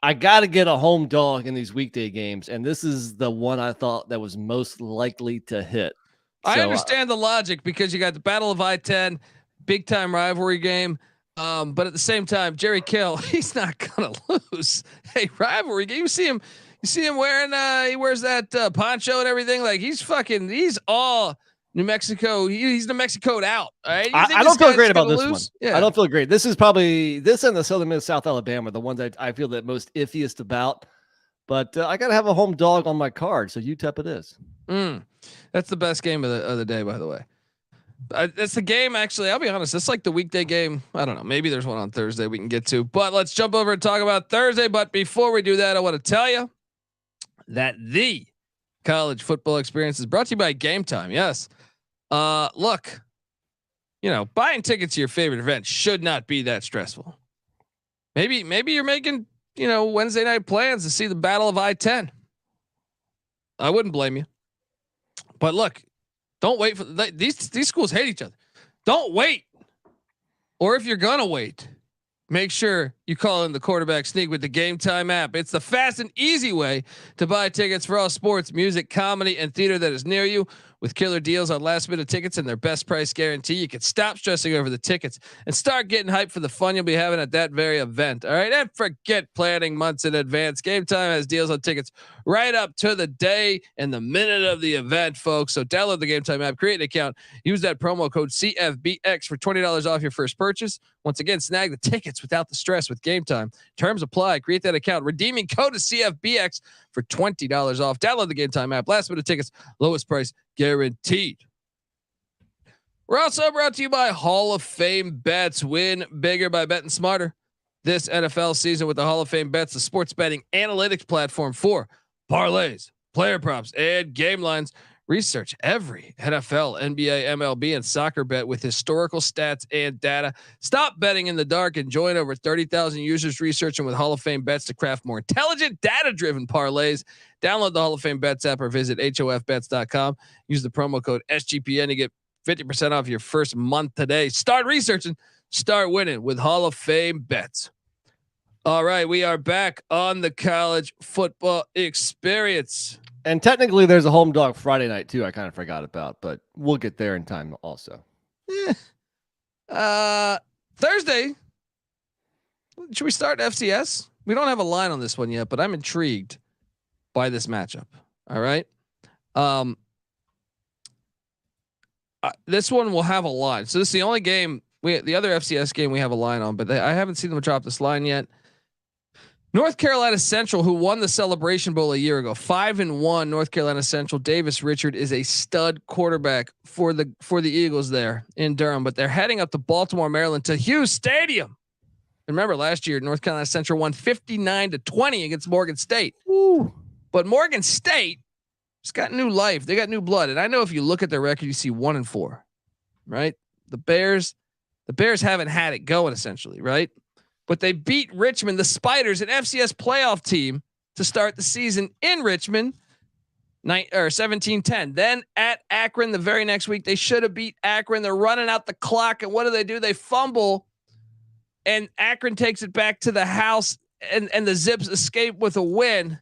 I got to get a home dog in these weekday games. And this is the one I thought that was most likely to hit. I understand the logic because you got the Battle of I-10, big time rivalry game. But at the same time, Jerry Kill, he's not gonna lose. Hey, rivalry game. You see him wearing he wears that poncho and everything. Like he's all New Mexico. He's New Mexico'd out. All right. I don't feel great about this one. Yeah. I don't feel great. This is probably this and the Southern Miss South Alabama, the ones I feel the most iffiest about. But I got to have a home dog on my card. So UTEP it is. That's the best game of the day, by the way. It's the game. Actually, I'll be honest. It's like the weekday game. I don't know. Maybe there's one on Thursday we can get to, but let's jump over and talk about Thursday. But before we do that, I want to tell you that the college football experience is brought to you by Game Time. Yes. Look, you know, buying tickets to your favorite event should not be that stressful. Maybe you're making, you know, Wednesday night plans to see the Battle of I-10. I wouldn't blame you. But look, don't wait for these schools hate each other. Don't wait. Or if you're gonna wait, make sure you call in the quarterback sneak with the Game Time app. It's the fast and easy way to buy tickets for all sports, music, comedy, and theater that is near you. With killer deals on last minute tickets and their best price guarantee, you can stop stressing over the tickets and start getting hyped for the fun you'll be having at that very event. All right. And forget planning months in advance. Game Time has deals on tickets right up to the day and the minute of the event, folks. So download the Game Time app, create an account, use that promo code CFBX for $20 off your first purchase. Once again, snag the tickets without the stress with Game Time. Terms apply. Create that account. Redeeming code is CFBX for $20 off. Download the Game Time app. Last minute tickets, lowest price guaranteed. We're also brought to you by Hall of Fame Bets. Win bigger by betting smarter this NFL season with the Hall of Fame Bets, the sports betting analytics platform for parlays, player props, and game lines. Research every NFL, NBA, MLB, and soccer bet with historical stats and data. Stop betting in the dark and join over 30,000 users researching with Hall of Fame Bets to craft more intelligent, data-driven parlays. Download the Hall of Fame Bets app or visit hofbets.com. Use the promo code SGPN to get 50% off your first month today. Start researching, start winning with Hall of Fame bets. All right, we are back on the college football experience. And technically there's a home dog Friday night too. I kind of forgot about, but we'll get there in time also. Thursday. Should we start FCS? We don't have a line on this one yet, but I'm intrigued by this matchup. All right. This one will have a line. So this is the only game the other FCS game we have a line on, but I haven't seen them drop this line yet. North Carolina Central, who won the Celebration Bowl a year ago, 5-1. North Carolina Central. Davis Richard is a stud quarterback for the Eagles there in Durham, but they're heading up to Baltimore, Maryland, to Hughes Stadium. Remember last year, North Carolina Central won 59-20 against Morgan State. Ooh. But Morgan State has got new life. They got new blood, and I know if you look at their record, you see 1-4. Right? The Bears haven't had it going essentially, right? But they beat Richmond, the Spiders, an FCS playoff team, to start the season in Richmond, 17-10. Then at Akron the very next week, they should have beat Akron. They're running out the clock, and what do? They fumble, and Akron takes it back to the house, and the Zips escape with a win.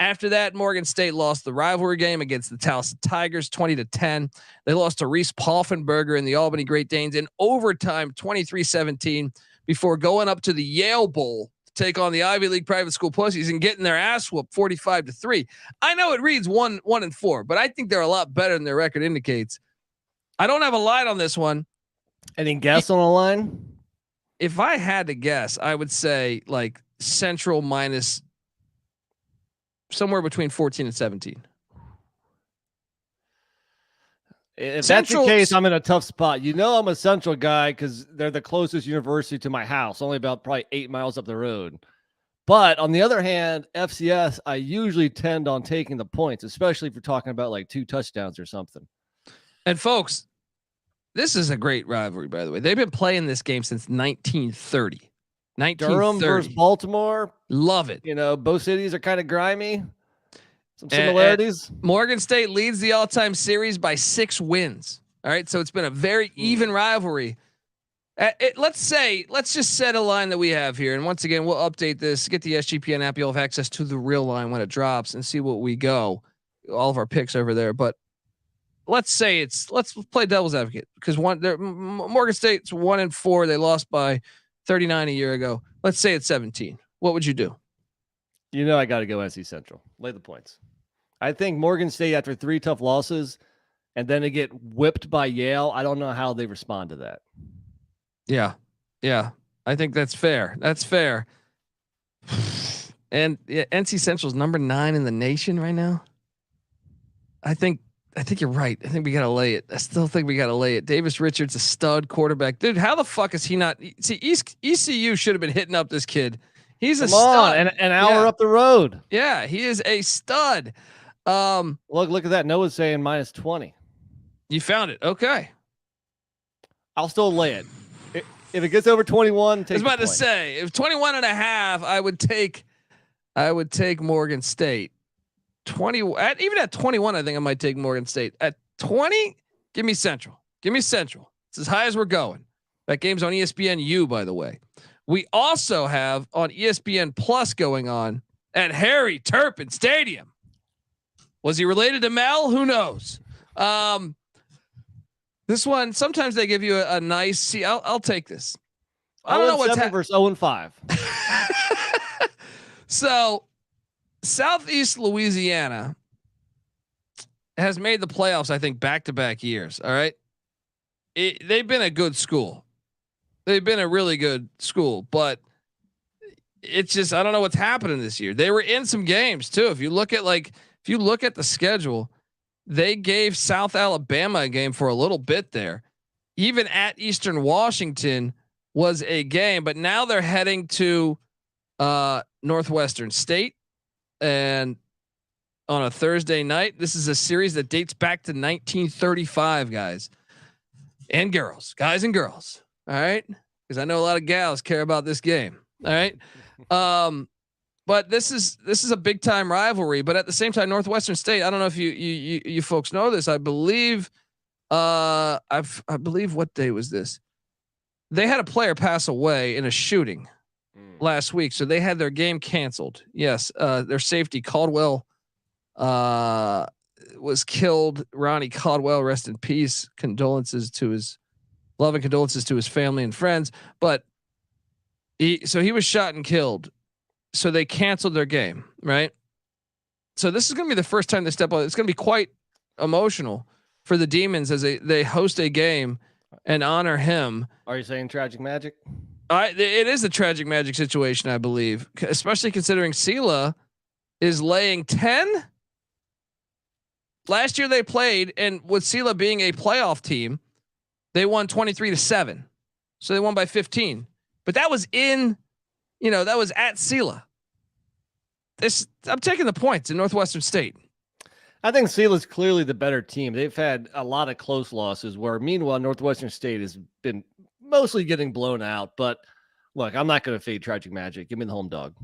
After that, Morgan State lost the rivalry game against the Tulsa Tigers, 20-10. They lost to Reese Poffenberger and the Albany Great Danes in overtime, 23-17. Before going up to the Yale Bowl to take on the Ivy League private school pussies and getting their ass whooped 45-3. I know it reads 1-4, but I think they're a lot better than their record indicates. I don't have a line on this one. Any guess on a line? If I had to guess, I would say like Central minus somewhere between 14 and 17. If Central, that's the case, I'm in a tough spot. You know, I'm a Central guy because they're the closest university to my house, only about probably 8 miles up the road. But on the other hand, FCS, I usually tend on taking the points, especially if you're talking about like 2 touchdowns or something. And folks, this is a great rivalry, by the way. They've been playing this game since 1930. Durham versus Baltimore. Love it. You know, both cities are kind of grimy. Some similarities. And Morgan State leads the all-time series by 6 wins. All right. So it's been a very even rivalry. Let's just set a line that we have here. And once again, we'll update this, get the SGPN app. You'll have access to the real line when it drops and see what we go. All of our picks over there. But let's play devil's advocate because Morgan State's 1-4. They lost by 39 a year ago. Let's say it's 17. What would you do? You know, I got to go NC Central. Lay the points. I think Morgan State, after 3 tough losses and then to get whipped by Yale, I don't know how they respond to that. Yeah. I think that's fair. And NC Central's number 9 in the nation right now. I think you're right. I think we got to lay it. I still think we got to lay it. Davis Richards, a stud quarterback. Dude, how the fuck is he not? See, ECU should have been hitting up this kid. He's a stud. An hour up the road. Yeah, he is a stud. Look at that. Noah's saying minus 20. You found it. Okay. I'll still lay it. If it gets over 21, take I was about to say, if 21.5, I would take Morgan State. 20 even at 21, I think I might take Morgan State. At 20, give me Central. It's as high as we're going. That game's on ESPNU, by the way. We also have on ESPN Plus going on at Harry Turpin Stadium. Was he related to Mel? Who knows? This one, sometimes they give you a nice. See, I'll take this. I don't know what's happening versus 0-5. So, Southeast Louisiana has made the playoffs, I think, back-to-back years. All right, they've been a good school. They've been a really good school, but it's just I don't know what's happening this year. They were in some games too. If you look at the schedule, they gave South Alabama a game for a little bit there. Even at Eastern Washington was a game, but now they're heading to Northwestern State and on a Thursday night. This is a series that dates back to 1935, guys and girls. All right. Because I know a lot of gals care about this game. All right. But this is a big time rivalry, but at the same time, Northwestern State, I don't know if you folks know this. I believe I believe, what day was this? They had a player pass away in a shooting last week, so they had their game canceled. Yes, their safety Caldwell was killed. Ronnie Caldwell, rest in peace. Condolences to his family and friends. But he was shot and killed. So they canceled their game, right? So this is going to be the first time they step out. It's going to be quite emotional for the Demons as they host a game and honor him. Are you saying tragic magic? It is a tragic magic situation, I believe, especially considering Sela is laying 10. Last year they played, and with Sela being a playoff team, they won 23-7. So they won by 15. But that was that was at Sela. I'm taking the points in Northwestern State. I think Sela's clearly the better team. They've had a lot of close losses where meanwhile, Northwestern State has been mostly getting blown out, but look, I'm not going to fade tragic magic. Give me the home dog.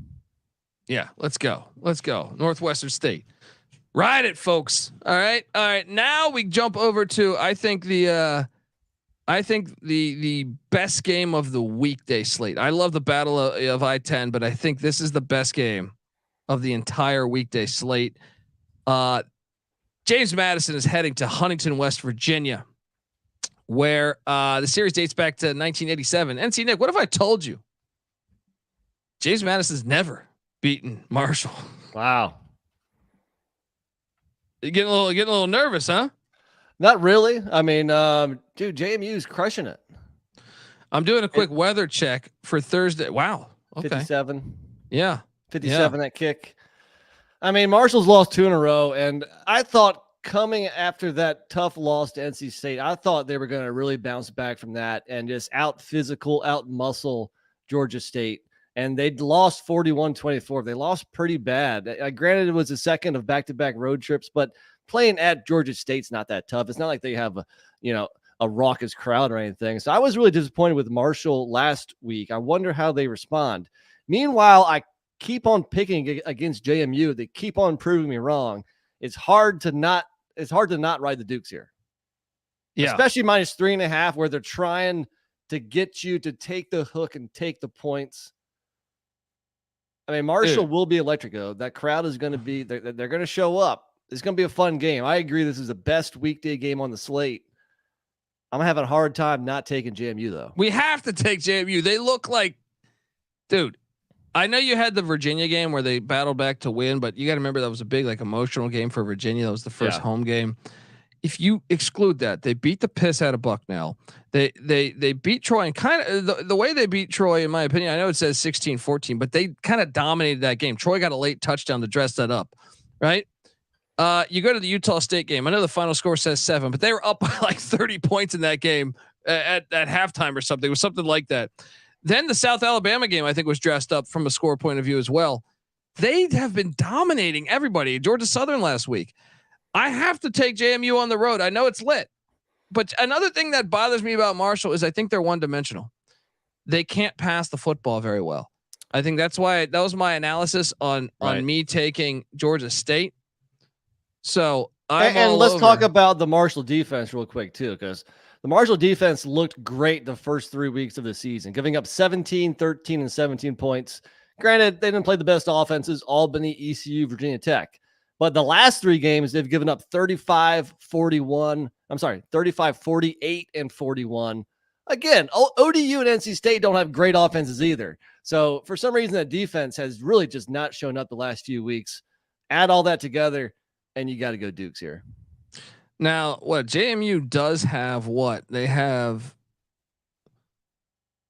Yeah, let's go. Northwestern State. Ride it, folks. All right. Now we jump over to, I think the best game of the weekday slate. I love the battle of I-10, but I think this is the best game of the entire weekday slate. James Madison is heading to Huntington, West Virginia, where the series dates back to 1987. NC Nick, what if I told you James Madison's never beaten Marshall? Wow. You're getting a little nervous, huh? Not really. I mean, dude, JMU's crushing it. I'm doing a quick weather check for Thursday. Wow. Okay. 57. Yeah. 57 that kick. I mean, Marshall's lost 2 in a row, and I thought coming after that tough loss to NC State, I thought they were going to really bounce back from that and just out physical, out muscle Georgia State. And they'd lost 41-24. They lost pretty bad. Granted, it was the second of back-to-back road trips, but playing at Georgia State's not that tough. It's not like they have a raucous crowd or anything. So I was really disappointed with Marshall last week. I wonder how they respond. Meanwhile, I keep on picking against JMU. They keep on proving me wrong. It's hard to not ride the Dukes here. Yeah. Especially -3.5, where they're trying to get you to take the hook and take the points. I mean, Marshall will be electric, though. That crowd is going to be, they're going to show up. It's going to be a fun game. I agree. This is the best weekday game on the slate. I'm having a hard time not taking JMU, though. We have to take JMU. They look like, dude, I know you had the Virginia game where they battled back to win, but you got to remember that was a big, emotional game for Virginia. That was the first home game. If you exclude that, they beat the piss out of Bucknell. They beat Troy, and kind of the way they beat Troy, in my opinion, I know it says 16-14, but they kind of dominated that game. Troy got a late touchdown to dress that up, right? You go to the Utah State game. I know the final score says 7, but they were up by 30 points in that game at halftime or something. It was something like that. Then the South Alabama game, I think, was dressed up from a score point of view as well. They have been dominating everybody. Georgia Southern last week. I have to take JMU on the road. I know it's lit, but another thing that bothers me about Marshall is I think they're one-dimensional. They can't pass the football very well. I think that's why that was my analysis on me taking Georgia State. So let's talk about the Marshall defense real quick too, because the Marshall defense looked great the first 3 weeks of the season, giving up 17, 13, and 17 points. Granted, they didn't play the best offenses, Albany, ECU, Virginia Tech. But the last 3 games, they've given up 35, 48, and 41. Again, ODU and NC State don't have great offenses either. So for some reason, that defense has really just not shown up the last few weeks. Add all that together, and you got to go Dukes here. Now, what JMU does have, they have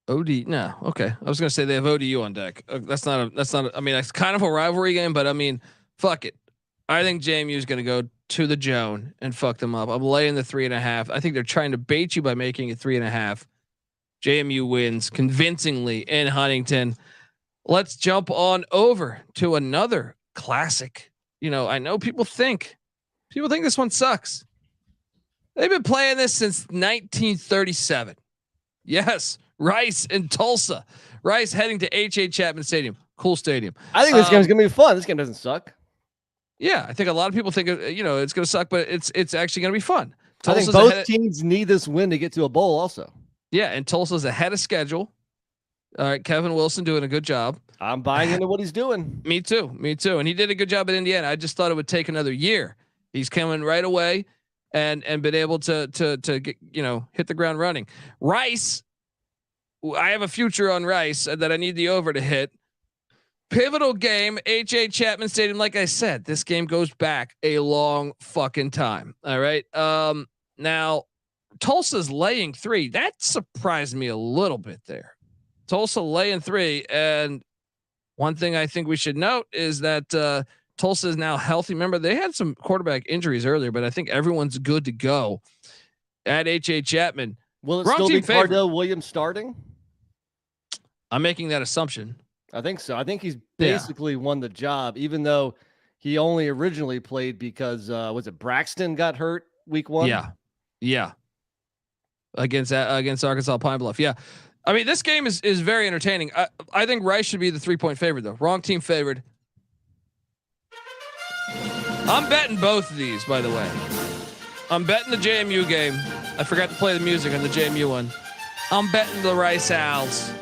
OD. No, okay. I was gonna say they have ODU on deck. That's not. I mean, that's kind of a rivalry game, but I mean, fuck it. I think JMU is going to go to the Joan and fuck them up. I'm laying the 3.5. I think they're trying to bait you by making it 3.5. JMU wins convincingly in Huntington. Let's jump on over to another classic. I know people think this one sucks. They've been playing this since 1937. Yes, Rice and Tulsa. Rice heading to H.A. Chapman Stadium. Cool stadium. I think this game's going to be fun. This game doesn't suck. Yeah, I think a lot of people think it's going to suck, but it's actually going to be fun. I think both teams need this win to get to a bowl also. Yeah, and Tulsa's ahead of schedule. All right, Kevin Wilson doing a good job. I'm buying into what he's doing. Me too. And he did a good job at Indiana. I just thought it would take another year. He's coming right away and been able to get, hit the ground running. Rice, I have a future on Rice that I need the over to hit. Pivotal game, H.A. Chapman Stadium. Like I said, this game goes back a long fucking time. All right. Now Tulsa's laying 3. That surprised me a little bit there. Tulsa laying 3. And one thing I think we should note is that Tulsa is now healthy. Remember, they had some quarterback injuries earlier, but I think everyone's good to go at H.A. Chapman. Will it still be Cardell Williams starting? I'm making that assumption. I think so. I think he's basically won the job, even though he only originally played because was it Braxton got hurt week 1? Yeah. Against Arkansas Pine Bluff. Yeah. I mean, this game is very entertaining. I think Rice should be the 3-point favorite though. Wrong team favored. I'm betting both of these, by the way. I'm betting the JMU game. I forgot to play the music on the JMU one. I'm betting the Rice Owls.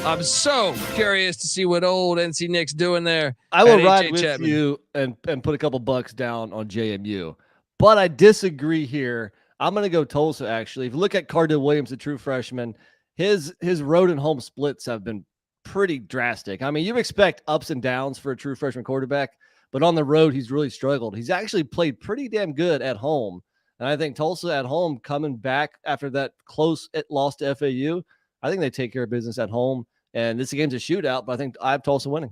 I'm so curious to see what old NC Nick's doing there. I will ride with you and put a couple bucks down on JMU, but I disagree here. I'm going to go Tulsa. Actually, if you look at Cardell Williams, a true freshman, his road and home splits have been pretty drastic. I mean, you expect ups and downs for a true freshman quarterback, but on the road, he's really struggled. He's actually played pretty damn good at home. And I think Tulsa at home coming back after that close loss to FAU, I think they take care of business at home. And this game's a shootout, but I think I have Tulsa winning.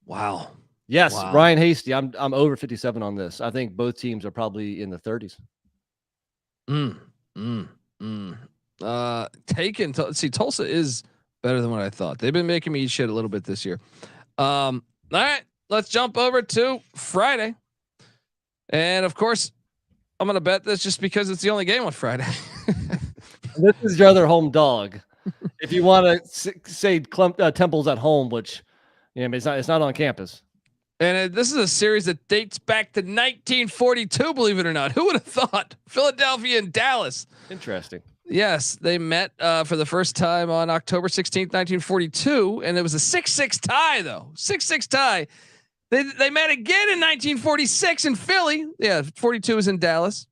Wow. Yes, wow. Ryan Hasty. I'm over 57 on this. I think both teams are probably in the 30s. See, Tulsa is better than what I thought. They've been making me eat shit a little bit this year. All right, let's jump over to Friday. And of course, I'm going to bet this just because it's the only game on Friday. This is your other home dog. If you want to say Temple's at home, which it's not on campus. And this is a series that dates back to 1942, believe it or not. Who would have thought? Philadelphia and Dallas. Interesting. Yes, they met for the first time on October 16th, 1942, and it was a 6-6 tie, though. 6-6 tie. They met again in 1946 in Philly. Yeah, 42 was in Dallas.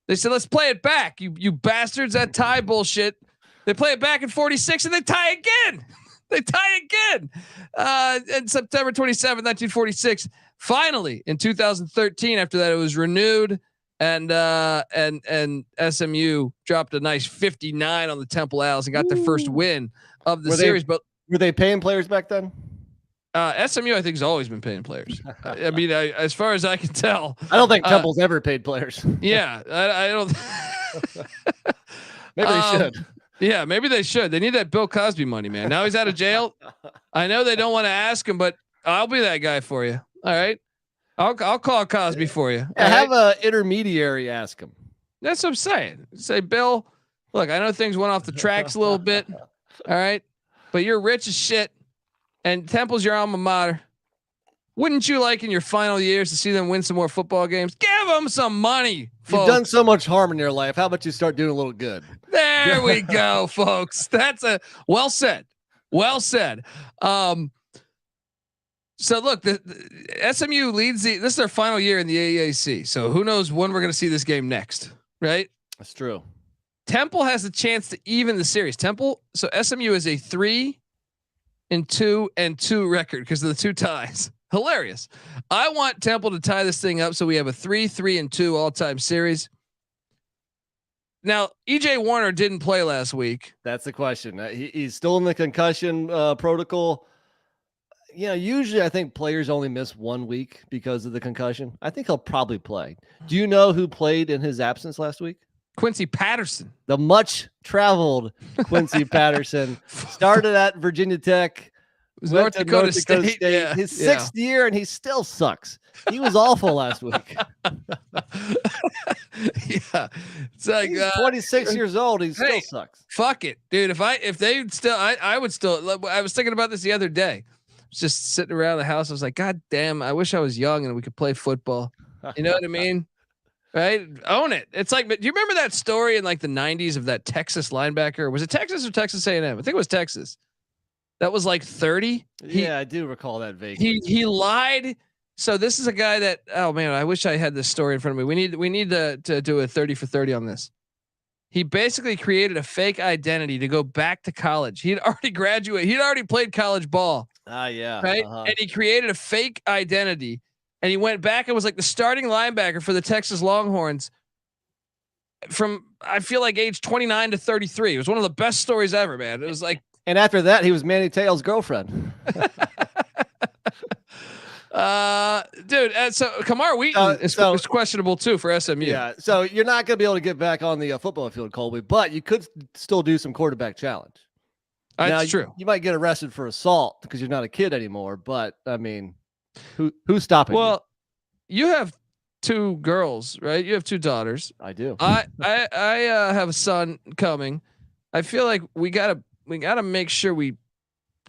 They said, let's play it back. You bastards, that tie bullshit. They play it back in 46 and they tie again. They tie again. And September 27, 1946. Finally, in 2013, after that, it was renewed, and SMU dropped a nice 59 on the Temple Owls and got their first win of the series. But were they paying players back then? SMU, I think, has always been paying players. I mean, as far as I can tell, I don't think Temple's ever paid players. Yeah, I don't. Maybe they should. Yeah, maybe they should. They need that Bill Cosby money, man. Now he's out of jail. I know they don't want to ask him, but I'll be that guy for you. All right, I'll call Cosby for you. Yeah, have an intermediary ask him. That's what I'm saying. Say, Bill, look, I know things went off the tracks a little bit. All right, but you're rich as shit. And Temple's your alma mater. Wouldn't you like in your final years to see them win some more football games? Give them some money, folks. You've done so much harm in your life. How about you start doing a little good? There we go, folks. That's a well said. Well said. So look, the SMU leads this is their final year in the AAC. So who knows when we're going to see this game next, right? That's true. Temple has a chance to even the series. So SMU is a 3-2-2 record because of the 2 ties. Hilarious. I want Temple to tie this thing up so we have a 3-3-2 all-time series. Now, EJ Warner didn't play last week. That's the question. He's still in the concussion protocol. Usually I think players only miss 1 week because of the concussion. I think he'll probably play. Do you know who played in his absence last week? Quincy Patterson. The much traveled Quincy Patterson started at Virginia Tech. North Dakota State. Yeah, his 6th year, and he still sucks. He was awful last week. Yeah, it's like he's 26 years old. He still sucks. Fuck it, dude. I would still. I was thinking about this the other day. I was just sitting around the house. I was like, God damn, I wish I was young and we could play football. You know what I mean? right? Own it. It's like, but do you remember that story in like the 90s of that Texas linebacker? Was it Texas or Texas A&M? I think it was Texas. That was like 30. Yeah, I do recall that vaguely. He lied. So this is a guy that, oh man, I wish I had this story in front of me. We need to do a 30 for 30 on this. He basically created a fake identity to go back to college. He'd already graduated. He'd already played college ball. Yeah. Right. And he created a fake identity and he went back and was like the starting linebacker for the Texas Longhorns from, I feel like age 29 to 33. It was one of the best stories ever, man. It was like, and after that, he was Manny Tails' girlfriend. Dude. So Kamar Wheaton is questionable too for SMU. Yeah. So you're not going to be able to get back on the football field, Colby, but you could still do some quarterback challenge. That's true. You might get arrested for assault because you're not a kid anymore. But I mean, who's stopping you? Well, you have 2 girls, right? You have 2 daughters. I do. I have a son coming. I feel like we gotta make sure we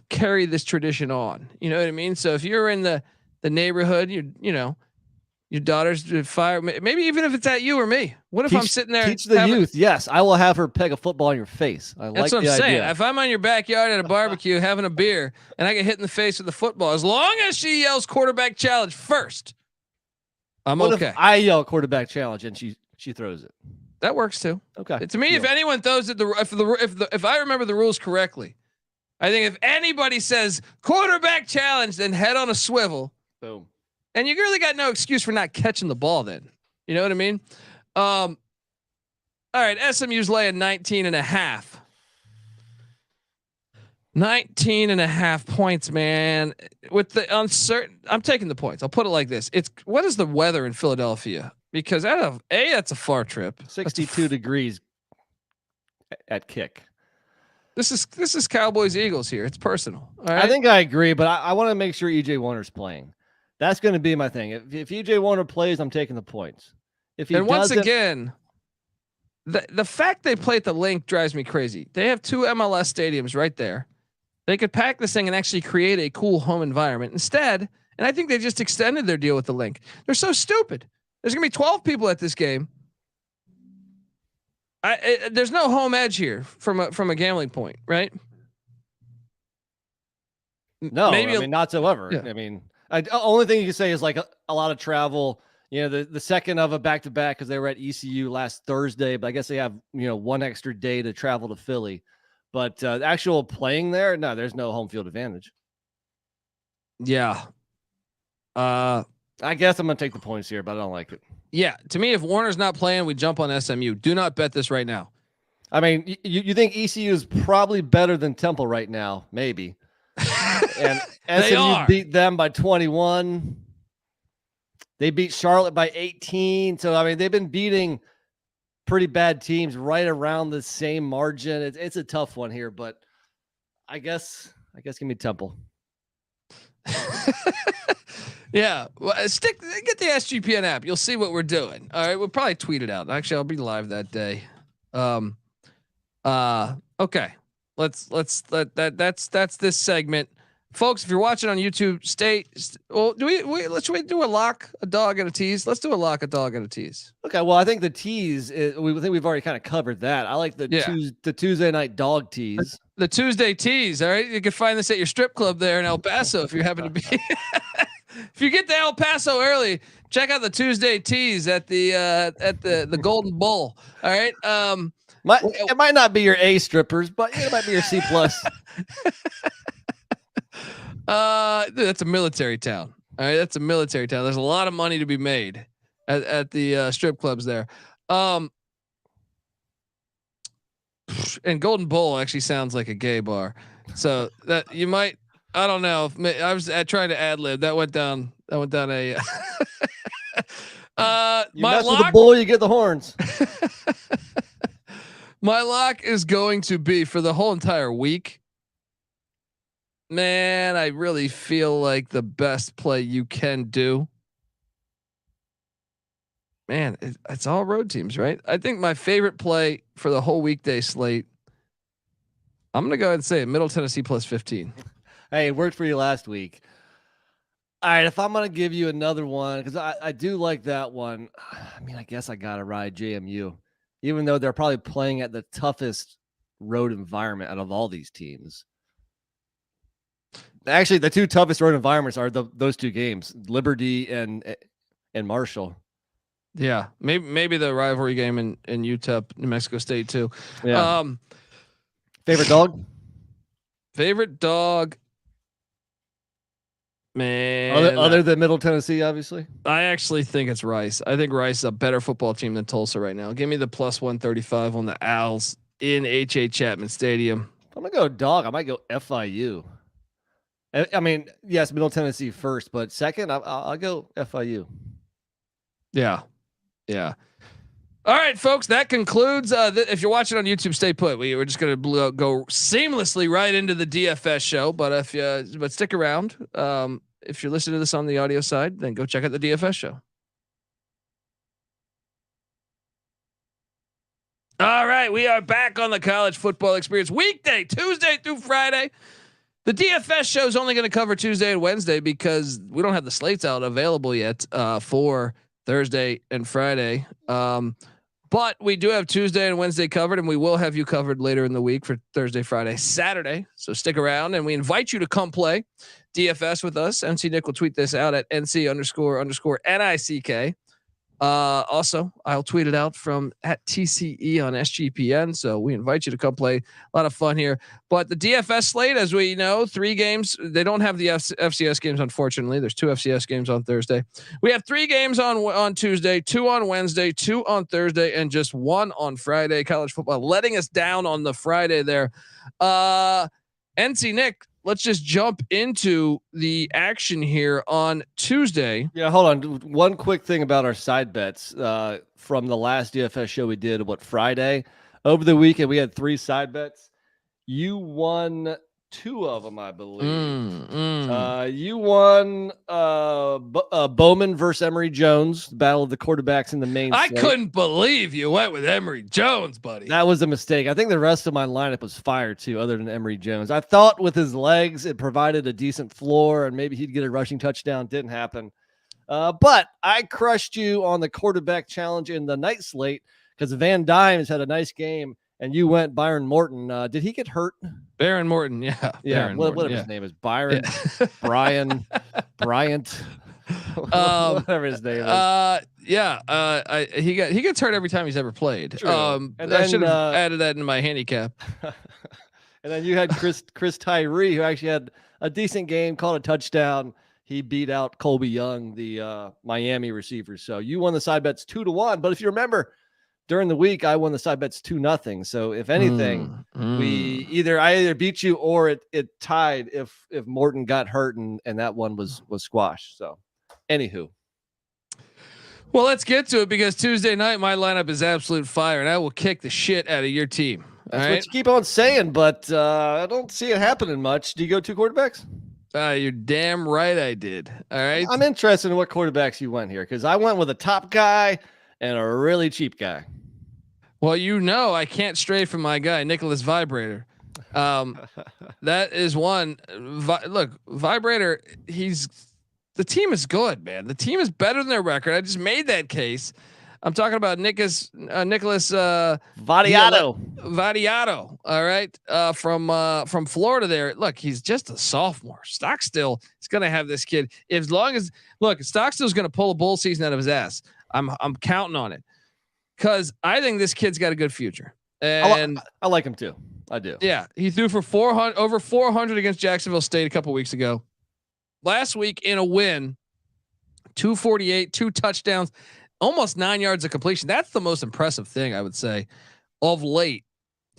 carry this tradition on. You know what I mean? So if you're in the neighborhood, your daughter's fire, maybe even if it's at you or me. What if I'm sitting there? Teach the youth. Yes, I will have her peg a football in your face. That's what I'm saying. If I'm on your backyard at a barbecue having a beer and I get hit in the face with the football, as long as she yells quarterback challenge first, I'm okay. If I yell quarterback challenge and she throws it. That works too. Okay. To me, if anyone throws it, if I remember the rules correctly, I think if anybody says quarterback challenge, then head on a swivel. Boom. And you really got no excuse for not catching the ball then. You know what I mean? All right. SMU's laying 19.5. 19.5 points, man. With the uncertain, I'm taking the points. I'll put it like this. What is the weather in Philadelphia? Because that's a far trip. 62 degrees at kick. This is Cowboys Eagles here. It's personal. All right? I think I agree, but I want to make sure EJ Warner's playing. That's going to be my thing. If EJ Warner plays, I'm taking the points. If he once again, the fact they play at the link drives me crazy. They have 2 MLS stadiums right there. They could pack this thing and actually create a cool home environment instead. And I think they just extended their deal with the link. They're so stupid. There's gonna be 12 people at this game. There's no home edge here from a gambling point, right? No, maybe not so ever. Yeah. I mean, only thing you can say is like a lot of travel. You know, the second of a back-to-back because they were at ECU last Thursday, but I guess they have, one extra day to travel to Philly. But the actual playing there, no, there's no home field advantage. Yeah. I guess I'm going to take the points here, but I don't like it. Yeah. To me, if Warner's not playing, we jump on SMU. Do not bet this right now. I mean, you think ECU is probably better than Temple right now? Maybe. And SMU beat them by 21. They beat Charlotte by 18. So, I mean, they've been beating pretty bad teams right around the same margin. It's a tough one here, but I guess give me Temple. Yeah. Well, get the SGPN app. You'll see what we're doing. All right. We'll probably tweet it out. Actually, I'll be live that day. Okay. That's this segment. Folks, if you're watching on YouTube, let's do a lock, a dog, and a tease. Let's do a lock, a dog, and a tease. Okay, well, I think the tease we think we've already kind of covered that. I like the Tuesday night dog tease. The Tuesday tease. All right, you can find this at your strip club there in El Paso if you happen to be. If you get to El Paso early, check out the Tuesday tease at the Golden Bull. All right. It might not be your A strippers, but it might be your C plus. That's a military town. All right, that's a military town. There's a lot of money to be made at the strip clubs there. And Golden Bowl actually sounds like a gay bar, so that you might. I don't know. I was trying to ad lib. That went down a. You my mess lock, with the bull, you get the horns. My lock is going to be for the whole entire week. Man, I really feel like the best play you can do. Man, it's all road teams, right? I think my favorite play for the whole weekday slate, I'm going to go ahead and say Middle Tennessee plus 15. Hey, it worked for you last week. All right, if I'm going to give you another one, because I do like that one. I mean, I guess I got to ride JMU, even though they're probably playing at the toughest road environment out of all these teams. Actually, the two toughest road environments are those two games, Liberty and Marshall. Yeah, maybe the rivalry game in UTEP, New Mexico State too. Yeah. Favorite dog? Favorite dog? Man, Other than Middle Tennessee, obviously. I actually think it's Rice. I think Rice is a better football team than Tulsa right now. Give me the plus 135 on the Owls in H.A. Chapman Stadium. I'm gonna go dog. I might go FIU. I mean, yes, Middle Tennessee first, but second, I'll go FIU. Yeah. All right, folks, that concludes. If you're watching on YouTube, stay put. We're just going to go seamlessly right into the DFS show. But but stick around. If you're listening to this on the audio side, then go check out the DFS show. All right, we are back on the college football experience weekday, Tuesday through Friday. The DFS show is only going to cover Tuesday and Wednesday because we don't have the slates out available yet for Thursday and Friday. But we do have Tuesday and Wednesday covered, and we will have you covered later in the week for Thursday, Friday, Saturday. So stick around, and we invite you to come play DFS with us. NC Nick will tweet this out at NC__NICK. Also, I'll tweet it out from at TCE on SGPN. So we invite you to come play. A lot of fun here. But the DFS slate, as we know, 3 games. They don't have the FCS games, unfortunately. There's 2 FCS games on Thursday. We have 3 games on Tuesday, 2 on Wednesday, 2 on Thursday, and just 1 on Friday. College football letting us down on the Friday there. NC Nick, let's just jump into the action here on Tuesday. Yeah, hold on. One quick thing about our side bets from the last DFS show we did, Friday? Over the weekend, we had 3 side bets. You won 2 of them, I believe. You won Bowman versus Emory Jones, the battle of the quarterbacks in the main I slate. couldn't believe you went with Emory Jones, buddy. That was a mistake. I think the rest of my lineup was fire too, other than Emory Jones. I thought with his legs, it provided a decent floor and maybe he'd get a rushing touchdown. Didn't happen. But I crushed you on the quarterback challenge in the night slate because Van Dyne has had a nice game and you went Byron Morton. Did he get hurt? Baron Morton. Yeah. Baron Morton, whatever his name is. Byron, Brian, Bryant, whatever his name is. He gets hurt every time he's ever played. And I then, should have added that in my handicap. And then you had Chris Tyree, who actually had a decent game, caught a touchdown. He beat out Colby Young, the Miami receiver. So you won the side bets 2-1. But if you remember, during the week, I won the side bets 2-0. So if anything, I either beat you or it tied if Morton got hurt and that one was squashed. So anywho. Well, let's get to it because Tuesday night, my lineup is absolute fire and I will kick the shit out of your team. That's what you keep on saying, but I don't see it happening much. Do you go 2 quarterbacks? You're damn right I did. All right. I'm interested in what quarterbacks you went here because I went with a top guy and a really cheap guy. Well, I can't stray from my guy, Nicholas Vibrator. That is one. Look, Vibrator, the team is good, man. The team is better than their record. I just made that case. I'm talking about Nicholas Vadiato. All right. From Florida there. Look, he's just a sophomore. Stockstill is going to have this kid. Stockstill's going to pull a bowl season out of his ass. I'm counting on it because I think this kid's got a good future. And I like him too. I do. Yeah. He threw for over 400 against Jacksonville State a couple weeks ago. Last week in a win, 248, 2 touchdowns, almost 9 yards of completion. That's the most impressive thing I would say of late.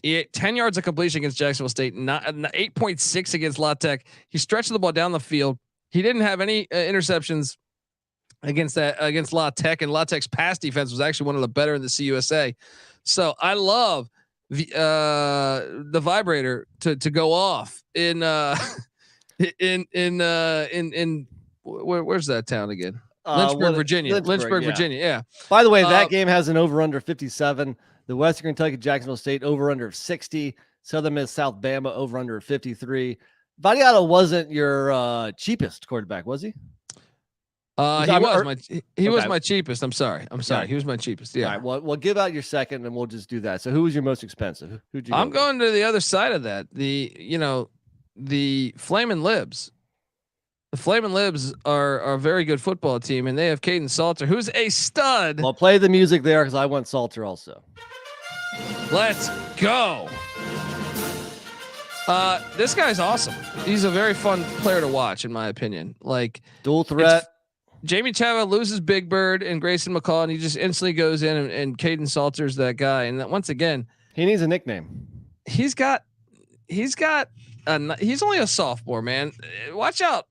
10 yards of completion against Jacksonville State, 8.6 against La Tech. He stretched the ball down the field. He didn't have any interceptions against La Tech, and La Tech's pass defense was actually one of the better in the CUSA. So I love the Vibrator to go off in where's that town again? Lynchburg, Virginia. Lynchburg, Virginia. Yeah. By the way, that game has an over/under 57. The Western Kentucky Jacksonville State over/under 60. Southern Miss South Bama over/under 53. Vadiato wasn't your cheapest quarterback, was he? He was my cheapest. I'm sorry. Right. He was my cheapest. Yeah. All right. Well, we'll give out your second, and we'll just do that. So, who was your most expensive? Who'd you? I'm going to the other side of that. The Flamin' Libs. The Flamin' Libs are a very good football team, and they have Caden Salter, who's a stud. Well, play the music there because I want Salter also. Let's go. This guy's awesome. He's a very fun player to watch, in my opinion. Like dual threat. Jamie Chava loses Big Bird and Grayson McCall, and he just instantly goes in, and Caden Salter's that guy. And once again, he needs a nickname. He's only a sophomore, man. Watch out.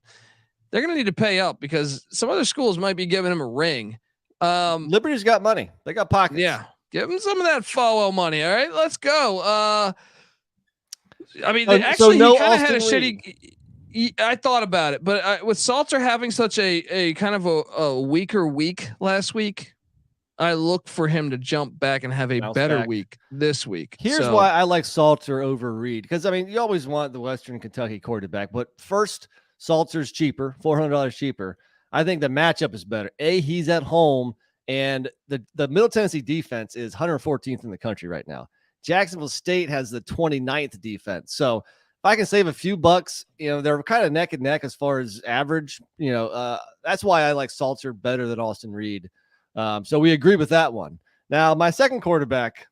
They're going to need to pay up because some other schools might be giving him a ring. Liberty's got money. They got pockets. Yeah. Give him some of that FOO money. All right, let's go. I mean, actually, he kind of had a shitty. I thought about it, but with Salter having such a kind of a weaker week last week, I look for him to jump back and have a better week this week. Here's why I like Salter over Reed, because I mean, you always want the Western Kentucky quarterback, but first, Salter's cheaper, $400 cheaper. I think the matchup is better. He's at home, and the Middle Tennessee defense is 114th in the country right now. Jacksonville State has the 29th defense. So if I can save a few bucks, they're kind of neck and neck as far as average. That's why I like Salter better than Austin Reed. So we agree with that one. Now, my second quarterback,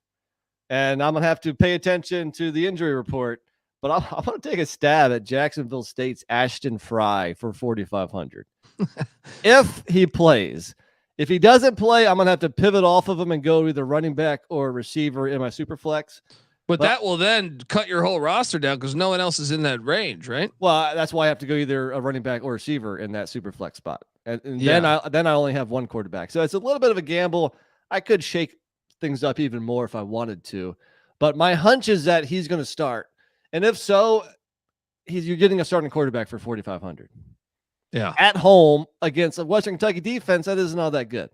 and I'm going to have to pay attention to the injury report, but I'm going to take a stab at Jacksonville State's Ashton Fry for $4,500. If he plays. If he doesn't play, I'm going to have to pivot off of him and go either running back or receiver in my super flex. But that will then cut your whole roster down because no one else is in that range, right? Well, that's why I have to go either a running back or receiver in that super flex spot. And then I only have one quarterback. So it's a little bit of a gamble. I could shake things up even more if I wanted to. But my hunch is that he's going to start. And if so, you're getting a starting quarterback for $4,500. Yeah. At home against a Western Kentucky defense that isn't all that good.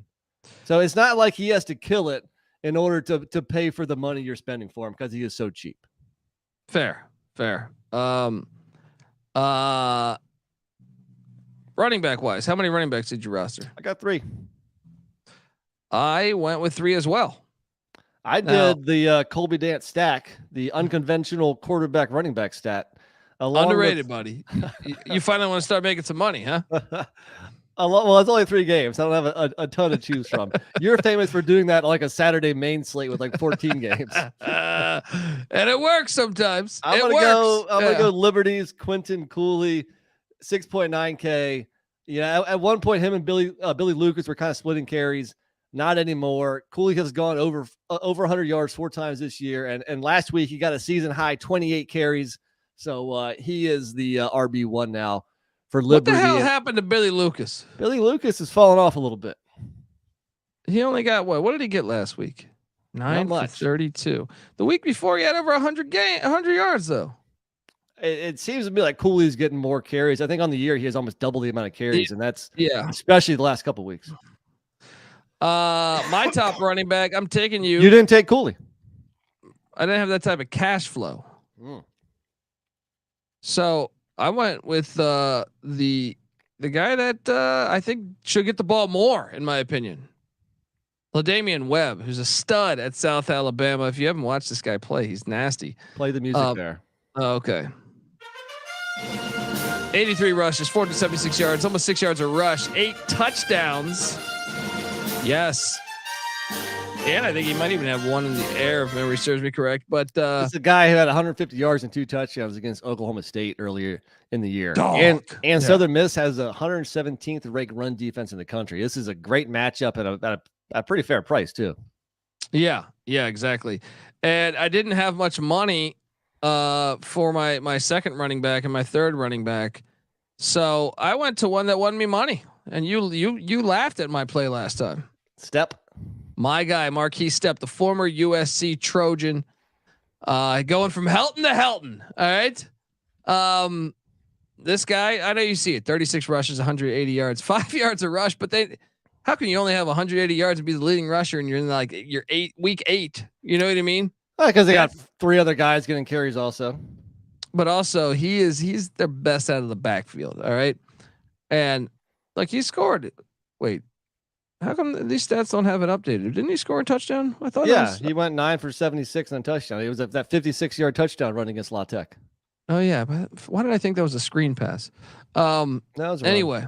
So it's not like he has to kill it in order to pay for the money you're spending for him because he is so cheap. Fair. Running back wise, how many running backs did you roster? I got 3. I went with 3 as well. I did the Colby Dance stack, the unconventional quarterback running back stat. Underrated, buddy. You finally want to start making some money, huh? Well, it's only 3 games. I don't have a ton to choose from. You're famous for doing that like a Saturday main slate with like 14 games. And it works sometimes. I'm gonna go Liberties, Quentin Cooley, 6.9K. At one point, him and Billy Lucas were kind of splitting carries. Not anymore. Cooley has gone over 100 yards 4 times this year, and last week he got a season high 28 carries. So he is the RB1 now for Liberty. What the hell happened to Billy Lucas? Billy Lucas has fallen off a little bit. He only got what? What did he get last week? 9 for 32. The week before he had over 100 yards though. It seems to be like Cooley's getting more carries. I think on the year he has almost double the amount of carries, and that's especially the last couple of weeks. My top running back. I'm taking you. You didn't take Cooley. I didn't have that type of cash flow. So I went with the guy that I think should get the ball more, in my opinion. LaDamian Webb, who's a stud at South Alabama. If you haven't watched this guy play, he's nasty. Play the music there. Okay. 83 rushes, 476 yards, almost 6 yards a rush, 8 touchdowns. Yes. And I think he might even have one in the air if memory serves me correct. But it's a guy who had 150 yards and 2 touchdowns against Oklahoma State earlier in the year. And Southern Miss has a 117th ranked run defense in the country. This is a great matchup at a pretty fair price too. Yeah, exactly. And I didn't have much money for my second running back and my third running back. So I went to one that won me money. And you laughed at my play last time. Step. My guy, Marquise Step, the former USC Trojan, going from Helton to Helton. All right. This guy, I know you see it, 36 rushes, 180 yards, 5 yards a rush, but how can you only have 180 yards and be the leading rusher and you're in like week 8? You know what I mean? Because they got 3 other guys getting carries also. But also he's their best out of the backfield. All right. And like he scored Wait, how come these stats don't have it updated? Didn't he score a touchdown? I thought. Yeah, he went 9 for 76 on a touchdown. It was that 56-yard touchdown run against La Tech. Oh yeah, but why did I think that was a screen pass? That was wrong. Anyway,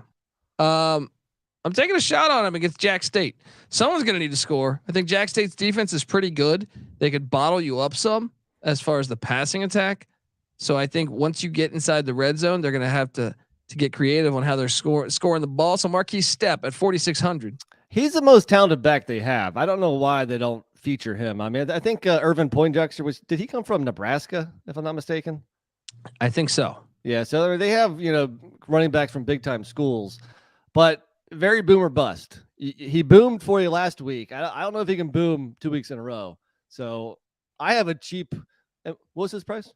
I'm taking a shot on him against Jack State. Someone's going to need to score. I think Jack State's defense is pretty good. They could bottle you up some as far as the passing attack. So I think once you get inside the red zone, they're going to have to get creative on how they're scoring the ball. So Marquise Stepp at 4,600. He's the most talented back they have. I don't know why they don't feature him. I mean, I think Irvin Poindexter did he come from Nebraska, if I'm not mistaken? I think so. Yeah. So they have, running backs from big time schools, but very boom or bust. He boomed for you last week. I don't know if he can boom 2 weeks in a row. So I have a cheap, what was his price?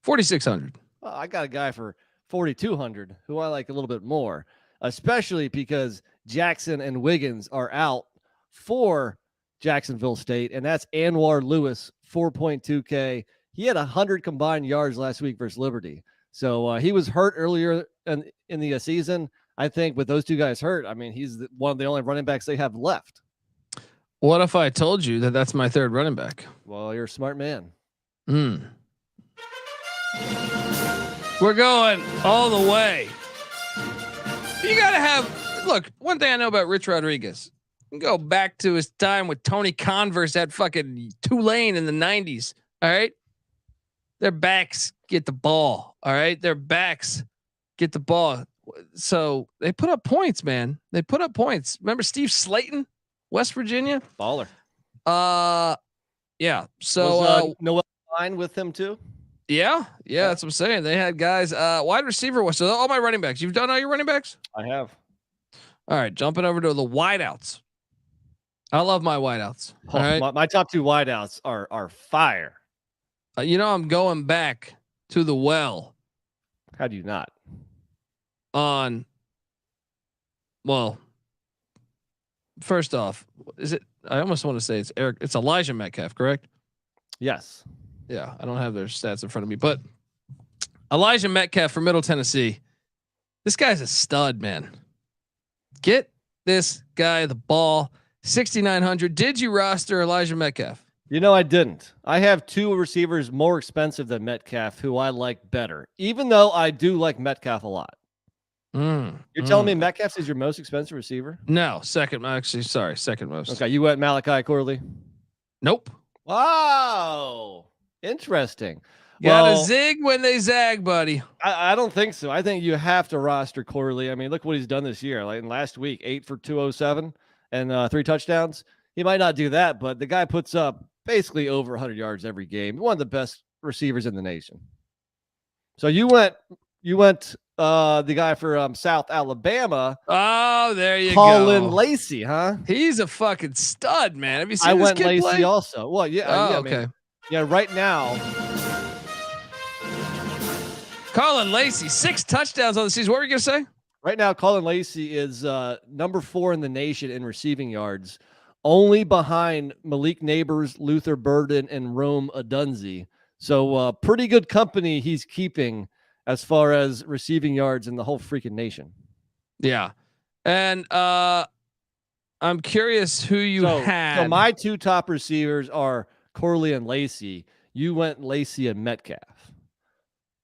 4,600. Well, I got a guy for 4,200 who I like a little bit more, especially because Jackson and Wiggins are out for Jacksonville State, and that's Anwar Lewis, 4.2K. He had 100 combined yards last week versus Liberty. So he was hurt earlier in the season. I think with those two guys hurt, I mean, he's one of the only running backs they have left. What if I told you that that's my third running back? Well, you're a smart man. We're going all the way. You got to have, look, one thing I know about Rich Rodriguez, you can go back to his time with Tony Converse at fucking Tulane in the 90s. All right. Their backs get the ball. All right. Their backs get the ball. So they put up points, man. They put up points. Remember Steve Slayton, West Virginia? Baller. Yeah. So Noel Fine with him too? Yeah, that's what I'm saying. They had guys, wide receiver was, so all my running backs. You've done all your running backs? I have. All right, jumping over to the wideouts. I love my wideouts. All right. My top two wideouts are fire. I'm going back to the well. How do you not? First off, is it? I almost want to say it's Eric. It's Elijah Metcalf, correct? Yes. Yeah, I don't have their stats in front of me, but Elijah Metcalf from Middle Tennessee. This guy's a stud, man. Get this guy the ball. 6,900. Did you roster Elijah Metcalf? I didn't. I have two receivers more expensive than Metcalf, who I like better, even though I do like Metcalf a lot. You're telling me Metcalf is your most expensive receiver? No, second. Actually, sorry, second most. Okay, you went Malachi Corley? Nope. Wow. Interesting. Gotta zig when they zag, buddy. I don't think so. I think you have to roster Corley. I mean, look what he's done this year. Like in last week, 8 for 207 and 3 touchdowns. He might not do that, but the guy puts up basically over 100 yards every game. One of the best receivers in the nation. So you went the guy for South Alabama. Oh, there you Colin go. Lacey, huh? He's a fucking stud, man. Have you seen I this went kid Lacey play? also. Well, yeah. Oh, yeah, okay. Man. Yeah, right now. Colin Lacey, 6 touchdowns on the season. What were you going to say? Right now, Colin Lacey is number 4 in the nation in receiving yards, only behind Malik Neighbors, Luther Burden, and Rome Odunze. So pretty good company he's keeping as far as receiving yards in the whole freaking nation. Yeah. And I'm curious who you had. So my two top receivers are Corley and Lacey. You went Lacey and Metcalf.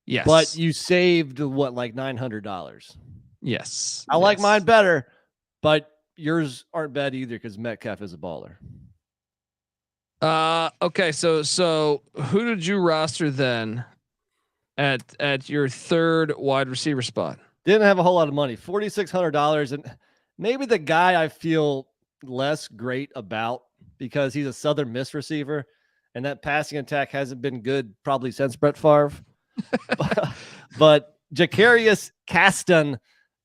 Yes. But you saved like $900. Yes. I like mine better, but yours aren't bad either because Metcalf is a baller. Okay. So who did you roster then at your third wide receiver spot? Didn't have a whole lot of money, $4,600. And maybe the guy I feel less great about because he's a Southern Miss receiver and that passing attack hasn't been good probably since Brett Favre. but Jacarius Caston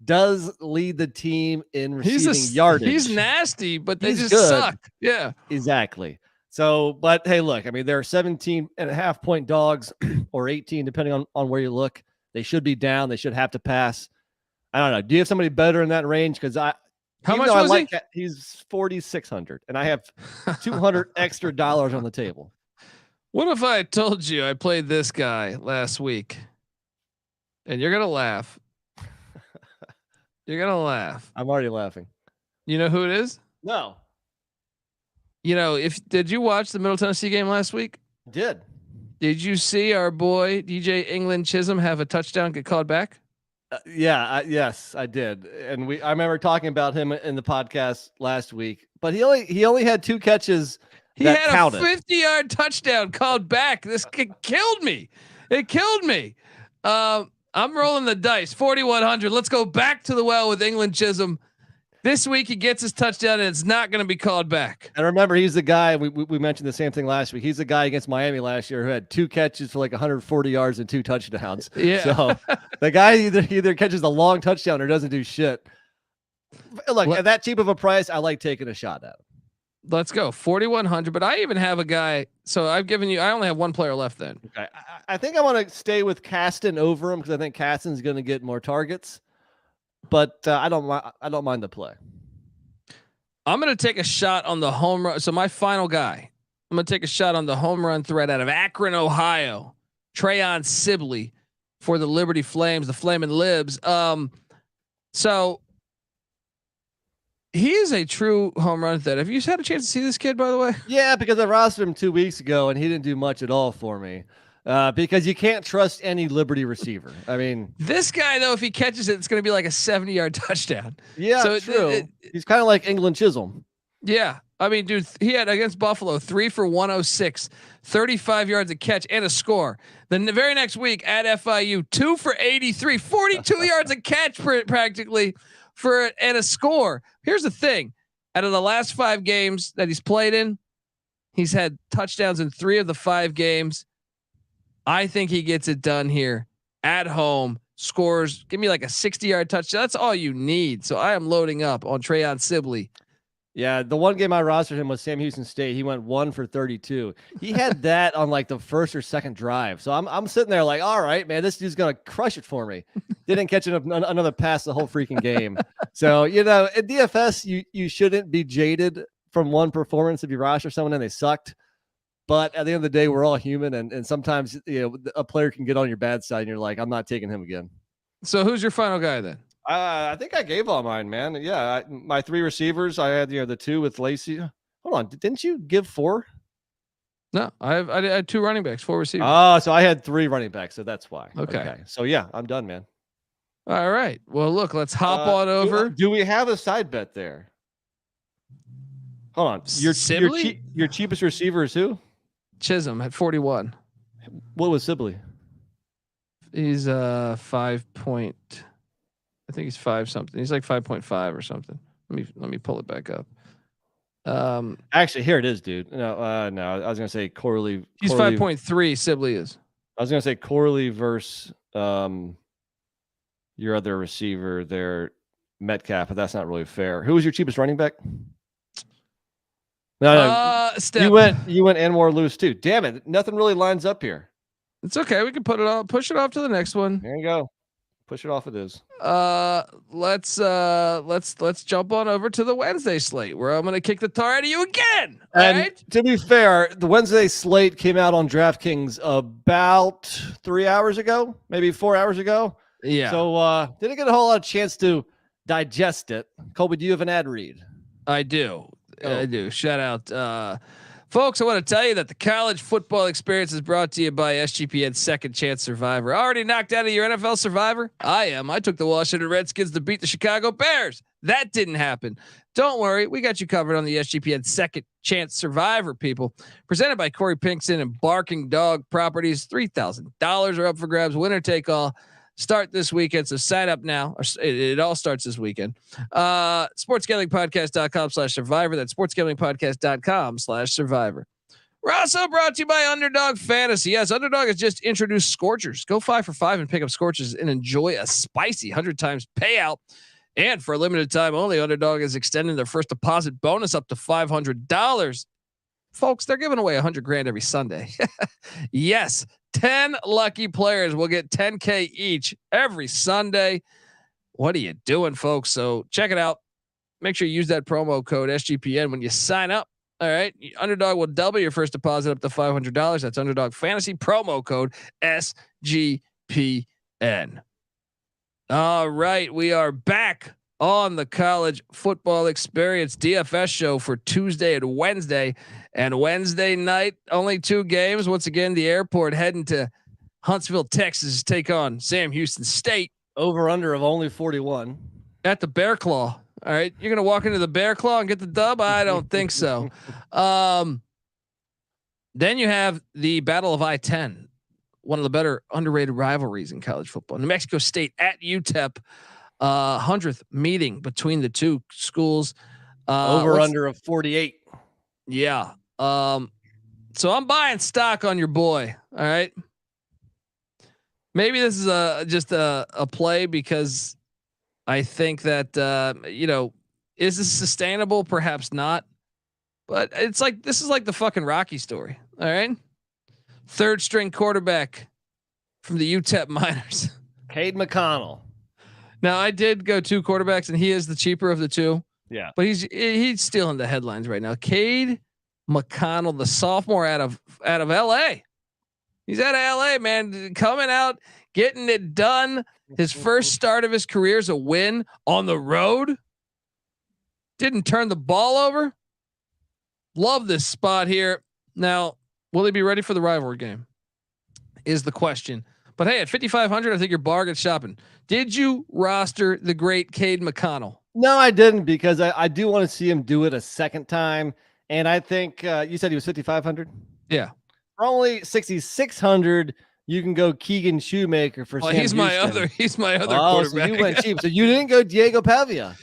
does lead the team in receiving yardage. He's nasty, but they just good. suck. Yeah, exactly. So, but hey, look, I mean, they're 17.5 point dogs or 18, depending on where you look. They should be down. They should have to pass. I don't know. Do you have somebody better in that range? Because how much was he? He's 4,600, and I have $200 extra dollars on the table. What if I told you I played this guy last week, and you're gonna laugh? You're gonna laugh. I'm already laughing. You know who it is? No. You know, did you watch the Middle Tennessee game last week? Did you see our boy DJ England Chisholm have a touchdown get called back? Yes, I did. And I remember talking about him in the podcast last week, but he only had 2 catches. He had counted. A 50-yard touchdown called back. This killed me. It killed me. I'm rolling the dice. 4,100. Let's go back to the well with England Chisholm. This week he gets his touchdown and it's not going to be called back. And remember, he's the guy we mentioned the same thing last week. He's the guy against Miami last year who had 2 catches for like 140 yards and 2 touchdowns. Yeah. So the guy either catches a long touchdown or doesn't do shit. Look, at that cheap of a price, I like taking a shot at him. Let's go 4,100. But I even have a guy. So I only have one player left then. Okay. I think I want to stay with Caston over him because I think Caston's going to get more targets. But I don't mind the play. I'm going to take a shot on the home run. So my final guy, I'm going to take a shot on the home run threat out of Akron, Ohio, Trayon Sibley for the Liberty Flames, the Flamin' Libs. So he is a true home run threat. Have you had a chance to see this kid, by the way? Yeah, because I rostered him 2 weeks ago and he didn't do much at all for me. Because you can't trust any Liberty receiver. I mean, this guy though, if he catches it, it's going to be like a 70-yard touchdown. Yeah, so true. He's kind of like England Chisholm. Yeah. I mean, dude, he had against Buffalo 3 for 106, 35 yards a catch and a score. Then the very next week at FIU, 2 for 83, 42 yards a catch practically and a score. Here's the thing. Out of the last 5 games that he's played in, he's had touchdowns in 3 of the 5 games. I think he gets it done here at home, scores, give me like a 60-yard touchdown. That's all you need. So I am loading up on Trayon Sibley. Yeah. The one game I rostered him was Sam Houston State. He went 1 for 32. He had that on like the first or second drive. So I'm sitting there like, all right, man, this dude's going to crush it for me. Didn't catch another pass the whole freaking game. So, you know, at DFS, you shouldn't be jaded from one performance if you roster someone and they sucked. But at the end of the day, we're all human, and sometimes a player can get on your bad side, and you're like, I'm not taking him again. So who's your final guy then? I think I gave all mine, man. Yeah, my 3 receivers. I had the 2 with Lacey. Hold on, didn't you give 4? No, I had 2 running backs, 4 receivers. Oh, so I had 3 running backs, so that's why. Okay. So yeah, I'm done, man. All right. Well, look, let's hop on over. Do we have a side bet there? Hold on, your cheapest receiver is who? Chisholm at 41. What was Sibley? He's 5 point. I think he's 5 something. He's like 5.5 or something. Let me pull it back up. Actually, here it is, dude. No. I was gonna say Corley. He's 5.3. Sibley is. I was gonna say Corley versus your other receiver there, Metcalf, but that's not really fair. Who was your cheapest running back? No, you went Anwar Lewis too. Damn it, nothing really lines up here. It's okay. We can push it off to the next one. There you go. Push it off. It is. Let's jump on over to the Wednesday slate where I'm going to kick the tar out of you again. And right? To be fair, the Wednesday slate came out on DraftKings about 3 hours ago, maybe 4 hours ago. Yeah. So didn't get a whole lot of chance to digest it. Colby, do you have an ad read? I do. I do. Shout out. Folks, I want to tell you that the college football experience is brought to you by SGPN's Second Chance Survivor. Already knocked out of your NFL Survivor? I am. I took the Washington Redskins to beat the Chicago Bears. That didn't happen. Don't worry. We got you covered on the SGPN Second Chance Survivor, people. Presented by Corey Pinkson and Barking Dog Properties. $3,000 are up for grabs. Winner take all. Start this weekend. So sign up now. It all starts this weekend. sportsgamblingpodcast.com/survivor. That's sportsgamblingpodcast.com/survivor. We're also brought to you by Underdog Fantasy. Yes, Underdog has just introduced Scorchers. Go 5 for 5 and pick up Scorchers and enjoy a spicy 100 times payout. And for a limited time only, Underdog is extending their first deposit bonus up to $500. Folks, they're giving away $100,000 every Sunday. Yes. 10 lucky players will get $10K each every Sunday. What are you doing, folks? So check it out. Make sure you use that promo code SGPN when you sign up. All right. Underdog will double your first deposit up to $500. That's Underdog Fantasy promo code SGPN. All right. We are back on the college football experience DFS show for Tuesday and Wednesday. And Wednesday night, only 2 games. Once again, the airport heading to Huntsville, Texas to take on Sam Houston State. Over under of only 41 at the Bear Claw. All right. You're going to walk into the Bear Claw and get the dub. I don't think so. Then you have the Battle of I-10, one of the better underrated rivalries in college football. New Mexico State at UTEP, 100th meeting between the two schools. Over under of 48. Yeah. So I'm buying stock on your boy. All right. Maybe this is just a play because I think that, is this sustainable? Perhaps not, but it's like, this is like the fucking Rocky story. All right. 3rd string quarterback from the UTEP Miners. Cade McConnell. Now I did go 2 quarterbacks and he is the cheaper of the 2. Yeah. But he's stealing the headlines right now. Cade McConnell, the sophomore out of LA. He's out of LA, man, coming out, getting it done. His first start of his career is a win on the road. Didn't turn the ball over. Love this spot here. Now, will he be ready for the rivalry game? Is the question. But hey, at 5,500, I think you're bargain shopping. Did you roster the great Cade McConnell? No, I didn't, because I do want to see him do it a second time. And I think you said he was 5,500. Yeah. For only 6,600, you can go Keegan Shoemaker for. Well, Sam he's Houston. my other quarterback. So you went cheap. So you didn't go Diego Pavia.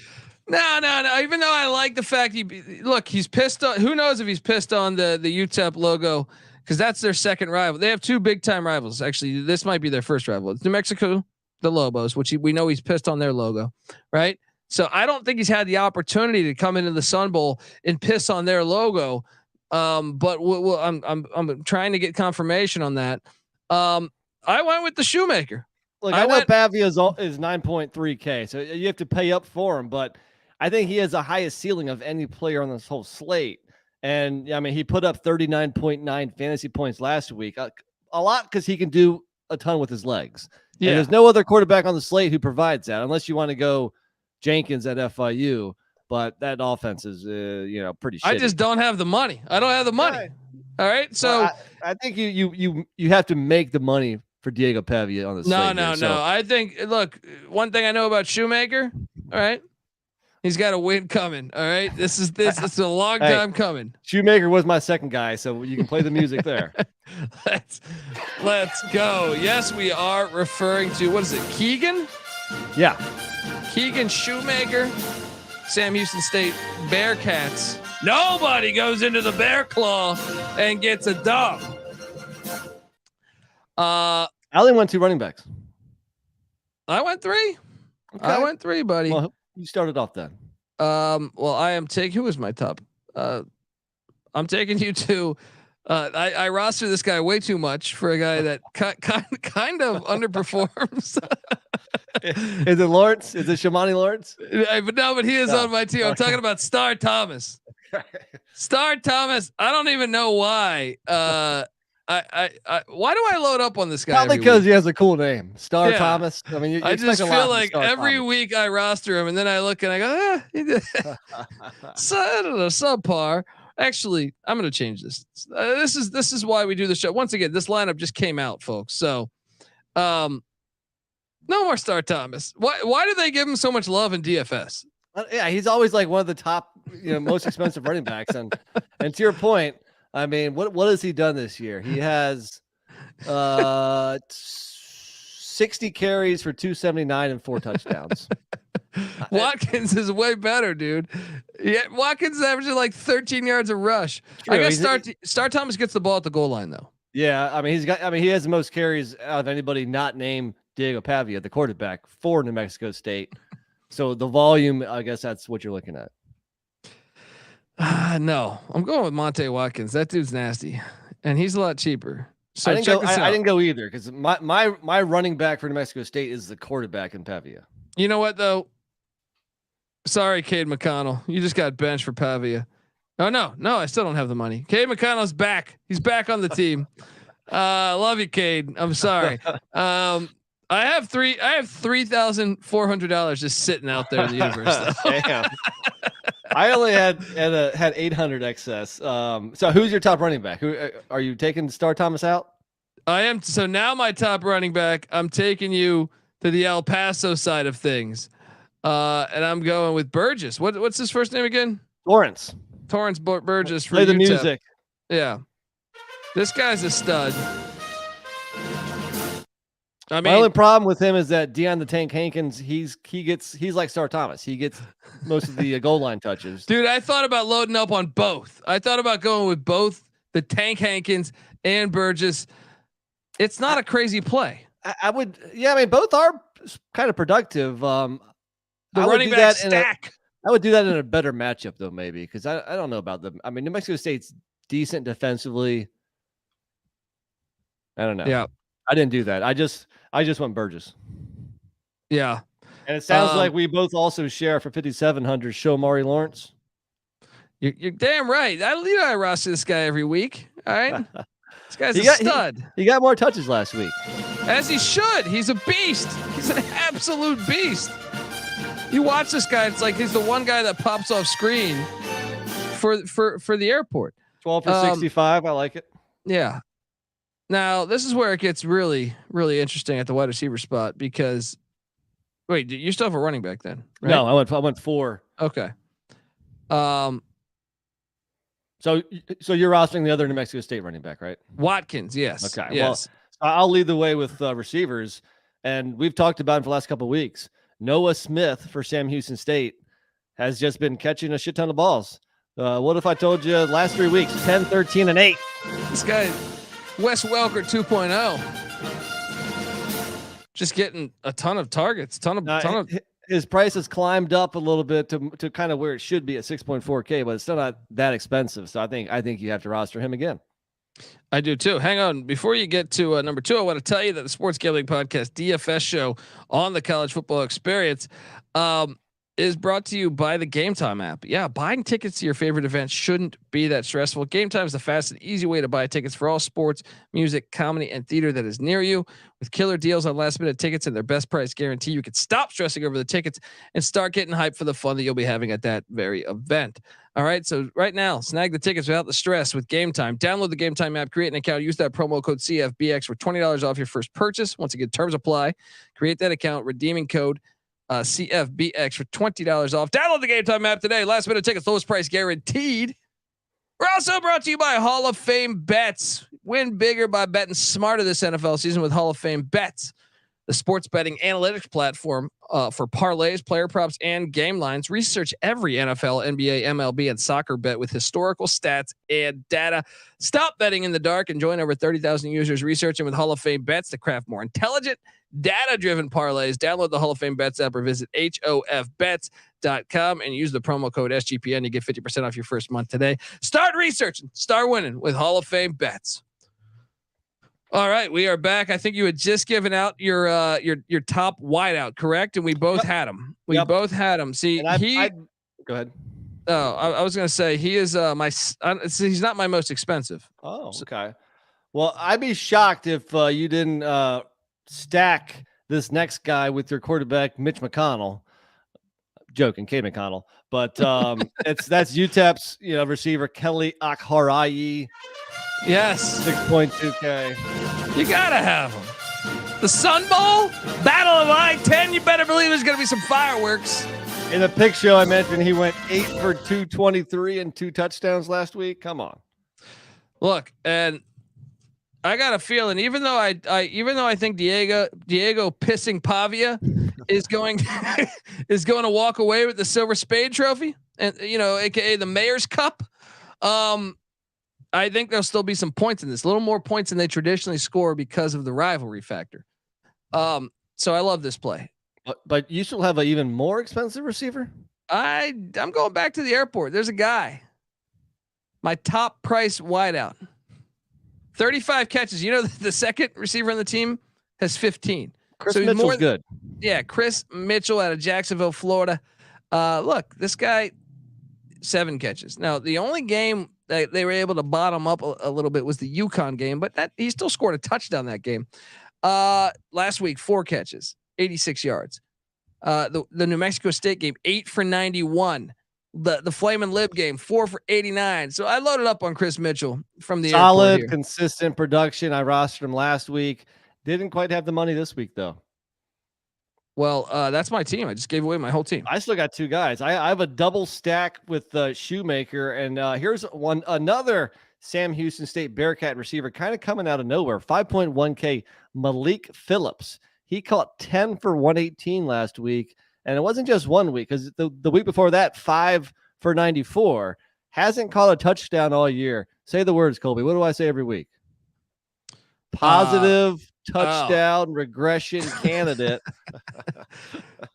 No. Even though I like the fact he's pissed on. Who knows if he's pissed on the UTEP logo, because that's their second rival. They have 2 big time rivals. Actually, this might be their first rival. It's New Mexico, the Lobos, which we know he's pissed on their logo, right? So I don't think he's had the opportunity to come into the Sun Bowl and piss on their logo. But I'm trying to get confirmation on that. I went with the Shoemaker. Look, I know Pavia is 9.3K, so you have to pay up for him, but I think he has the highest ceiling of any player on this whole slate. And I mean, he put up 39.9 fantasy points last week, a lot because he can do a ton with his legs. Yeah. And there's no other quarterback on the slate who provides that, unless you want to go Jenkins at FIU. But that offense is, pretty shitty. I just don't have the money. I don't have the money. Right. All right. So well, I think you have to make the money for Diego Pavia on the slate. No. I think, look, one thing I know about Shoemaker. All right. He's got a win coming. All right. This is a long time coming. Shoemaker was my second guy, so you can play the music there. Let's go. Yes, we are referring to, what is it? Keegan? Yeah. Keegan Shoemaker, Sam Houston State Bearcats. Nobody goes into the Bear Claw and gets a dub. I only went 2 running backs. I went 3. Okay. I went 3, buddy. Well, you started off then. Well, I am taking, who was my top? I'm taking you to, I roster this guy way too much for a guy that kind of underperforms. Is it Lawrence? Is it Shamani Lawrence? But he is on my team. I'm talking about Star Thomas. Star Thomas. I don't even know why. Why do I load up on this guy? Probably because he has a cool name, Star Thomas. I mean, I just feel like every week I roster him, and then I look and I go, he did. So I don't know, subpar. Actually, I'm going to change this. This is why we do the show. Once again, this lineup just came out, folks. So, no more Star Thomas. Why do they give him so much love in DFS? Yeah, he's always like one of the top, most expensive running backs. And to your point, I mean, what has he done this year? He has 60 carries for 279 and 4 touchdowns. Watkins is way better, dude. Yeah, Watkins is averaging like 13 yards a rush. True. I guess Star Thomas gets the ball at the goal line though. Yeah, I mean he has the most carries out of anybody not named Diego Pavia, the quarterback for New Mexico State. So the volume, I guess that's what you're looking at. No, I'm going with Monte Watkins. That dude's nasty, and he's a lot cheaper. So I didn't go either because my running back for New Mexico State is the quarterback in Pavia. You know what though? Sorry, Cade McConnell. You just got benched for Pavia. Oh no, I still don't have the money. Cade McConnell's back. He's back on the team. Love you, Cade. I'm sorry. I have $3,400 just sitting out there in the universe. Damn. I only had 800 excess. So who's your top running back? Who are you taking? Star Thomas out? I am. So now my top running back, I'm taking you to the El Paso side of things. And I'm going with Burgess. What's his first name again? Torrance Burgess for Play the UTEP. music. Yeah. This guy's a stud. I mean, my only problem with him is that Deion the Tank Hankins, he's like Star Thomas. He gets most of the goal line touches. Dude, I thought about loading up on both. I thought about going with both the Tank Hankins and Burgess. It's not a crazy play. I would, yeah. I mean, both are kind of productive. The running back stack. I would do that in a better matchup though, maybe, because I don't know about them. I mean, New Mexico State's decent defensively. I don't know. Yeah, I didn't do that. I just went Burgess. Yeah, and it sounds like we both also share for 5,700. Show Mari Lawrence. You're damn right. I roster this guy every week. All right, this guy's a stud. He got more touches last week, as he should. He's a beast. He's an absolute beast. You watch this guy, it's like he's the one guy that pops off screen for the airport. 12 for 65. I like it. Yeah. Now this is where it gets really, really interesting at the wide receiver spot because wait, you still have a running back then? Right? No, I went 4. Okay. So you're rostering the other New Mexico State running back, right? Watkins, yes. Okay. Yes. Well, I'll lead the way with receivers, and we've talked about him for the last couple of weeks. Noah Smith for Sam Houston State has just been catching a shit ton of balls. What if I told you last 3 weeks, 10, 13, and 8? This guy, Wes Welker 2.0, just getting a ton of targets, ton of. His price has climbed up a little bit to kind of where it should be at 6.4K, but it's still not that expensive. So I think you have to roster him again. I do too. Hang on. Before you get to number 2, I want to tell you that the Sports Gambling Podcast DFS show on the College Football Experience is brought to you by the Game Time app. Yeah, buying tickets to your favorite events shouldn't be that stressful. Game Time is the fast and easy way to buy tickets for all sports, music, comedy, and theater that is near you. With killer deals on last-minute tickets and their best price guarantee, you can stop stressing over the tickets and start getting hyped for the fun that you'll be having at that very event. All right, so right now, snag the tickets without the stress with Game Time. Download the Game Time app, create an account, use that promo code CFBX for $20 off your first purchase. Once again, terms apply. Create that account, redeeming code CFBX for $20 off. Download the Game Time app today. Last minute tickets, lowest price guaranteed. We're also brought to you by Hall of Fame Bets. Win bigger by betting smarter this NFL season with Hall of Fame Bets, the sports betting analytics platform for parlays, player props, and game lines. Research every NFL, NBA, MLB, and soccer bet with historical stats and data. Stop betting in the dark and join over 30,000 users researching with Hall of Fame Bets to craft more intelligent, data-driven parlays. Download the Hall of Fame Bets app or visit hofbets.com and use the promo code SGPN to get 50% off your first month today. Start researching, start winning with Hall of Fame Bets. All right, we are back. I think you had just given out your top wideout, correct? And we both had him. We both had him. See, go ahead. Oh, I was going to say he is he's not my most expensive. Oh, okay. Well, I'd be shocked if you didn't stack this next guy with your quarterback, Mitch McConnell. Joking, K McConnell, but that's UTEP's receiver Kelly Akharayi. Yes, 6.2K. You gotta have him. The Sun Bowl, Battle of I-10. You better believe there's gonna be some fireworks. In the pick show, I mentioned he went 8 for 223 and 2 touchdowns last week. Come on. Look, and I got a feeling, even though I think Diego pissing Pavia is going to walk away with the Silver Spade Trophy, and AKA the Mayor's Cup. I think there'll still be some points in this, a little more points than they traditionally score because of the rivalry factor. So I love this play. But you still have an even more expensive receiver? I'm going back to the airport. There's a guy. My top price wideout. 35 catches. The second receiver on the team has 15. Chris Mitchell's good. Yeah, Chris Mitchell out of Jacksonville, Florida. Look, this guy, 7 catches. Now, the only game that they were able to bottom up a little bit was the UConn game, but that he still scored a touchdown that game. Last week, 4 catches, 86 yards. The New Mexico State game, 8 for 91. The Flamin' Lib game, 4 for 89. So I loaded up on Chris Mitchell from the solid, airport consistent production. I rostered him last week. Didn't quite have the money this week though. Well, that's my team. I just gave away my whole team. I still got 2 guys. I have a double stack with Shoemaker, and here's another Sam Houston State Bearcat receiver, kind of coming out of nowhere. 5.1K, Malik Phillips. He caught 10 for 118 last week, and it wasn't just 1 week, because the week before that, 5 for 94. Hasn't caught a touchdown all year. Say the words, Colby. What do I say every week? Positive touchdown regression candidate.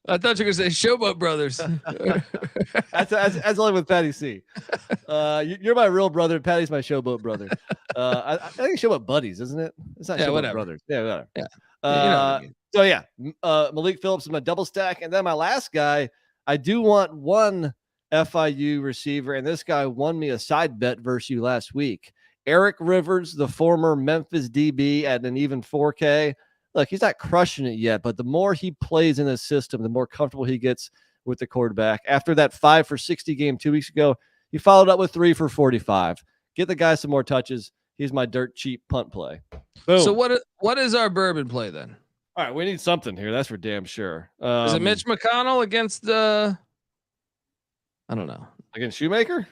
I thought you were going to say Showboat Brothers. That's only with Patty C. You're my real brother. Patty's my Showboat brother. I think Showboat Buddies, isn't it? It's not Showboat whatever. Brothers. Yeah, whatever. Yeah. You know what I mean. So yeah, Malik Phillips is my double stack, and then my last guy, I do want one FIU receiver, and this guy won me a side bet versus you last week. Eric Rivers, the former Memphis DB, at an even 4K. Look, he's not crushing it yet, but the more he plays in the system, the more comfortable he gets with the quarterback. After that 5 for 60 game 2 weeks ago, he followed up with 3 for 45. Get the guy some more touches. He's my dirt cheap punt play. Boom. So what is our bourbon play then? All right, we need something here. That's for damn sure. Is it Mitch McConnell against I don't know. Against Shoemaker?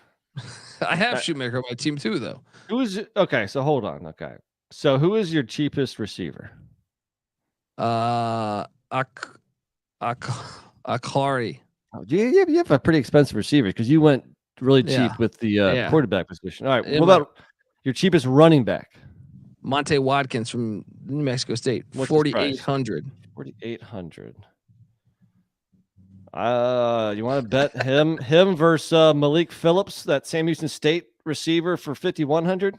I have Shoemaker on my team too, though. Okay, so hold on. Okay. So who is your cheapest receiver? Akari. Oh, you have a pretty expensive receiver because you went really cheap with the quarterback position. All right. What about your cheapest running back? Monte Watkins from New Mexico State. 4,800. 4,800. You want to bet him versus Malik Phillips, that Sam Houston State receiver, for 5,100?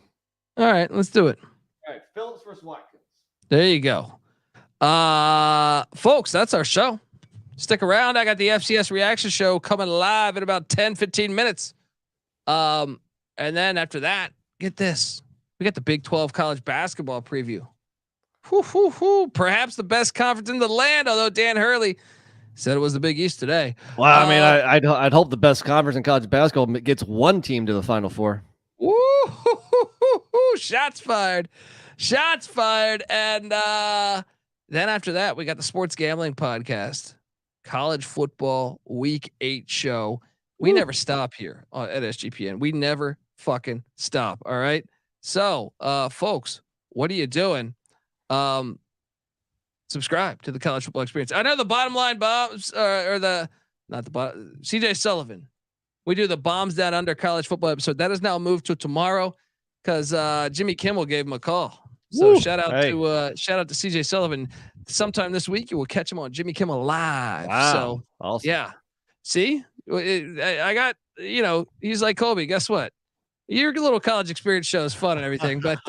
All right, let's do it. All right, Phillips versus Watkins. There you go. Folks, that's our show. Stick around. I got the FCS reaction show coming live in about 10-15 minutes. And then after that, get this. We got the Big 12 college basketball preview. Perhaps the best conference in the land, although Dan Hurley said it was the Big East today. Well, I mean, I'd hope the best conference in college basketball gets one team to the Final Four. Woo! Shots fired. Shots fired. And then after that, we got the Sports Gambling Podcast, College Football Week 8 show. We never stop here at SGPN. We never fucking stop. All right. So, folks, what are you doing? Subscribe to the College Football Experience. I know the bottom line bombs CJ Sullivan. We do the bombs down under college football episode. That is now moved to tomorrow because Jimmy Kimmel gave him a call. So shout out to CJ Sullivan. Sometime this week you will catch him on Jimmy Kimmel Live. Wow. So awesome. Yeah. See, I got, he's like, Colby, guess what? Your little college experience show is fun and everything, but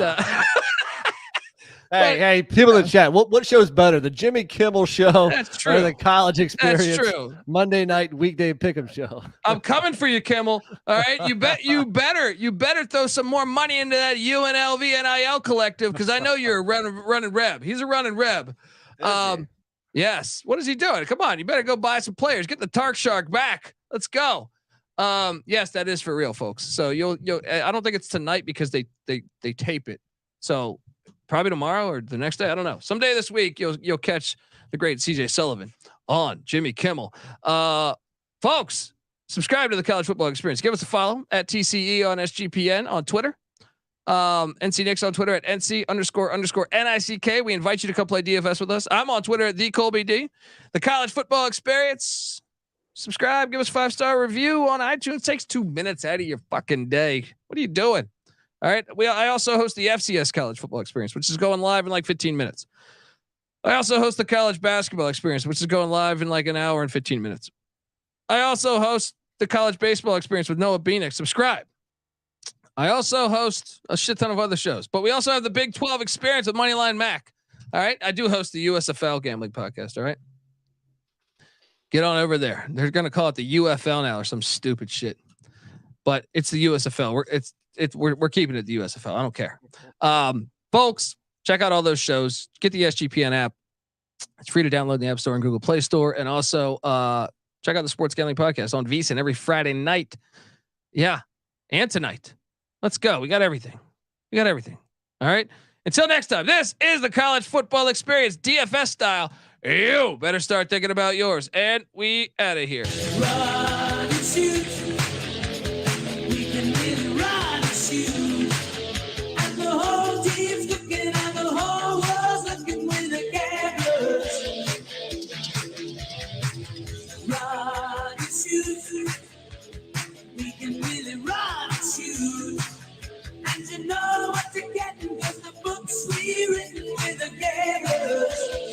hey, people in the chat, what show's better, the Jimmy Kimmel show or the college experience? That's true. Monday night weekday pick'em show. I'm coming for you, Kimmel. All right, you better throw some more money into that UNLV NIL collective because I know you're a running Reb. He's a running Reb. Yes. What is he doing? Come on, you better go buy some players. Get the Tark Shark back. Let's go. Yes, that is for real, folks. So you'll I don't think it's tonight because they tape it. So probably tomorrow or the next day. I don't know. Someday this week you'll catch the great CJ Sullivan on Jimmy Kimmel. Folks, subscribe to the College Football Experience. Give us a follow at TCE on SGPN on Twitter. NC Nick's on Twitter at NC__NICK. We invite you to come play DFS with us. I'm on Twitter at TheColbyD. The College Football Experience. Subscribe, give us a 5-star review on iTunes. It takes 2 minutes out of your fucking day. What are you doing? All right. I also host the FCS College Football Experience, which is going live in like 15 minutes. I also host the College Basketball Experience, which is going live in like an hour and 15 minutes. I also host the College Baseball Experience with Noah Beanick. Subscribe. I also host a shit ton of other shows, but we also have the Big 12 Experience with Moneyline Mac. All right. I do host the USFL Gambling Podcast. All right. Get on over there. They're going to call it the UFL now or some stupid shit, but it's the USFL. We're keeping it the USFL. I don't care. Folks, check out all those shows. Get the SGPN app. It's free to download in the App Store and Google Play Store. And also check out the Sports Gambling Podcast on VSiN every Friday night. Yeah. And tonight. Let's go. We got everything. All right. Until next time, this is the College Football Experience, DFS style. You better start thinking about yours. And we out of here.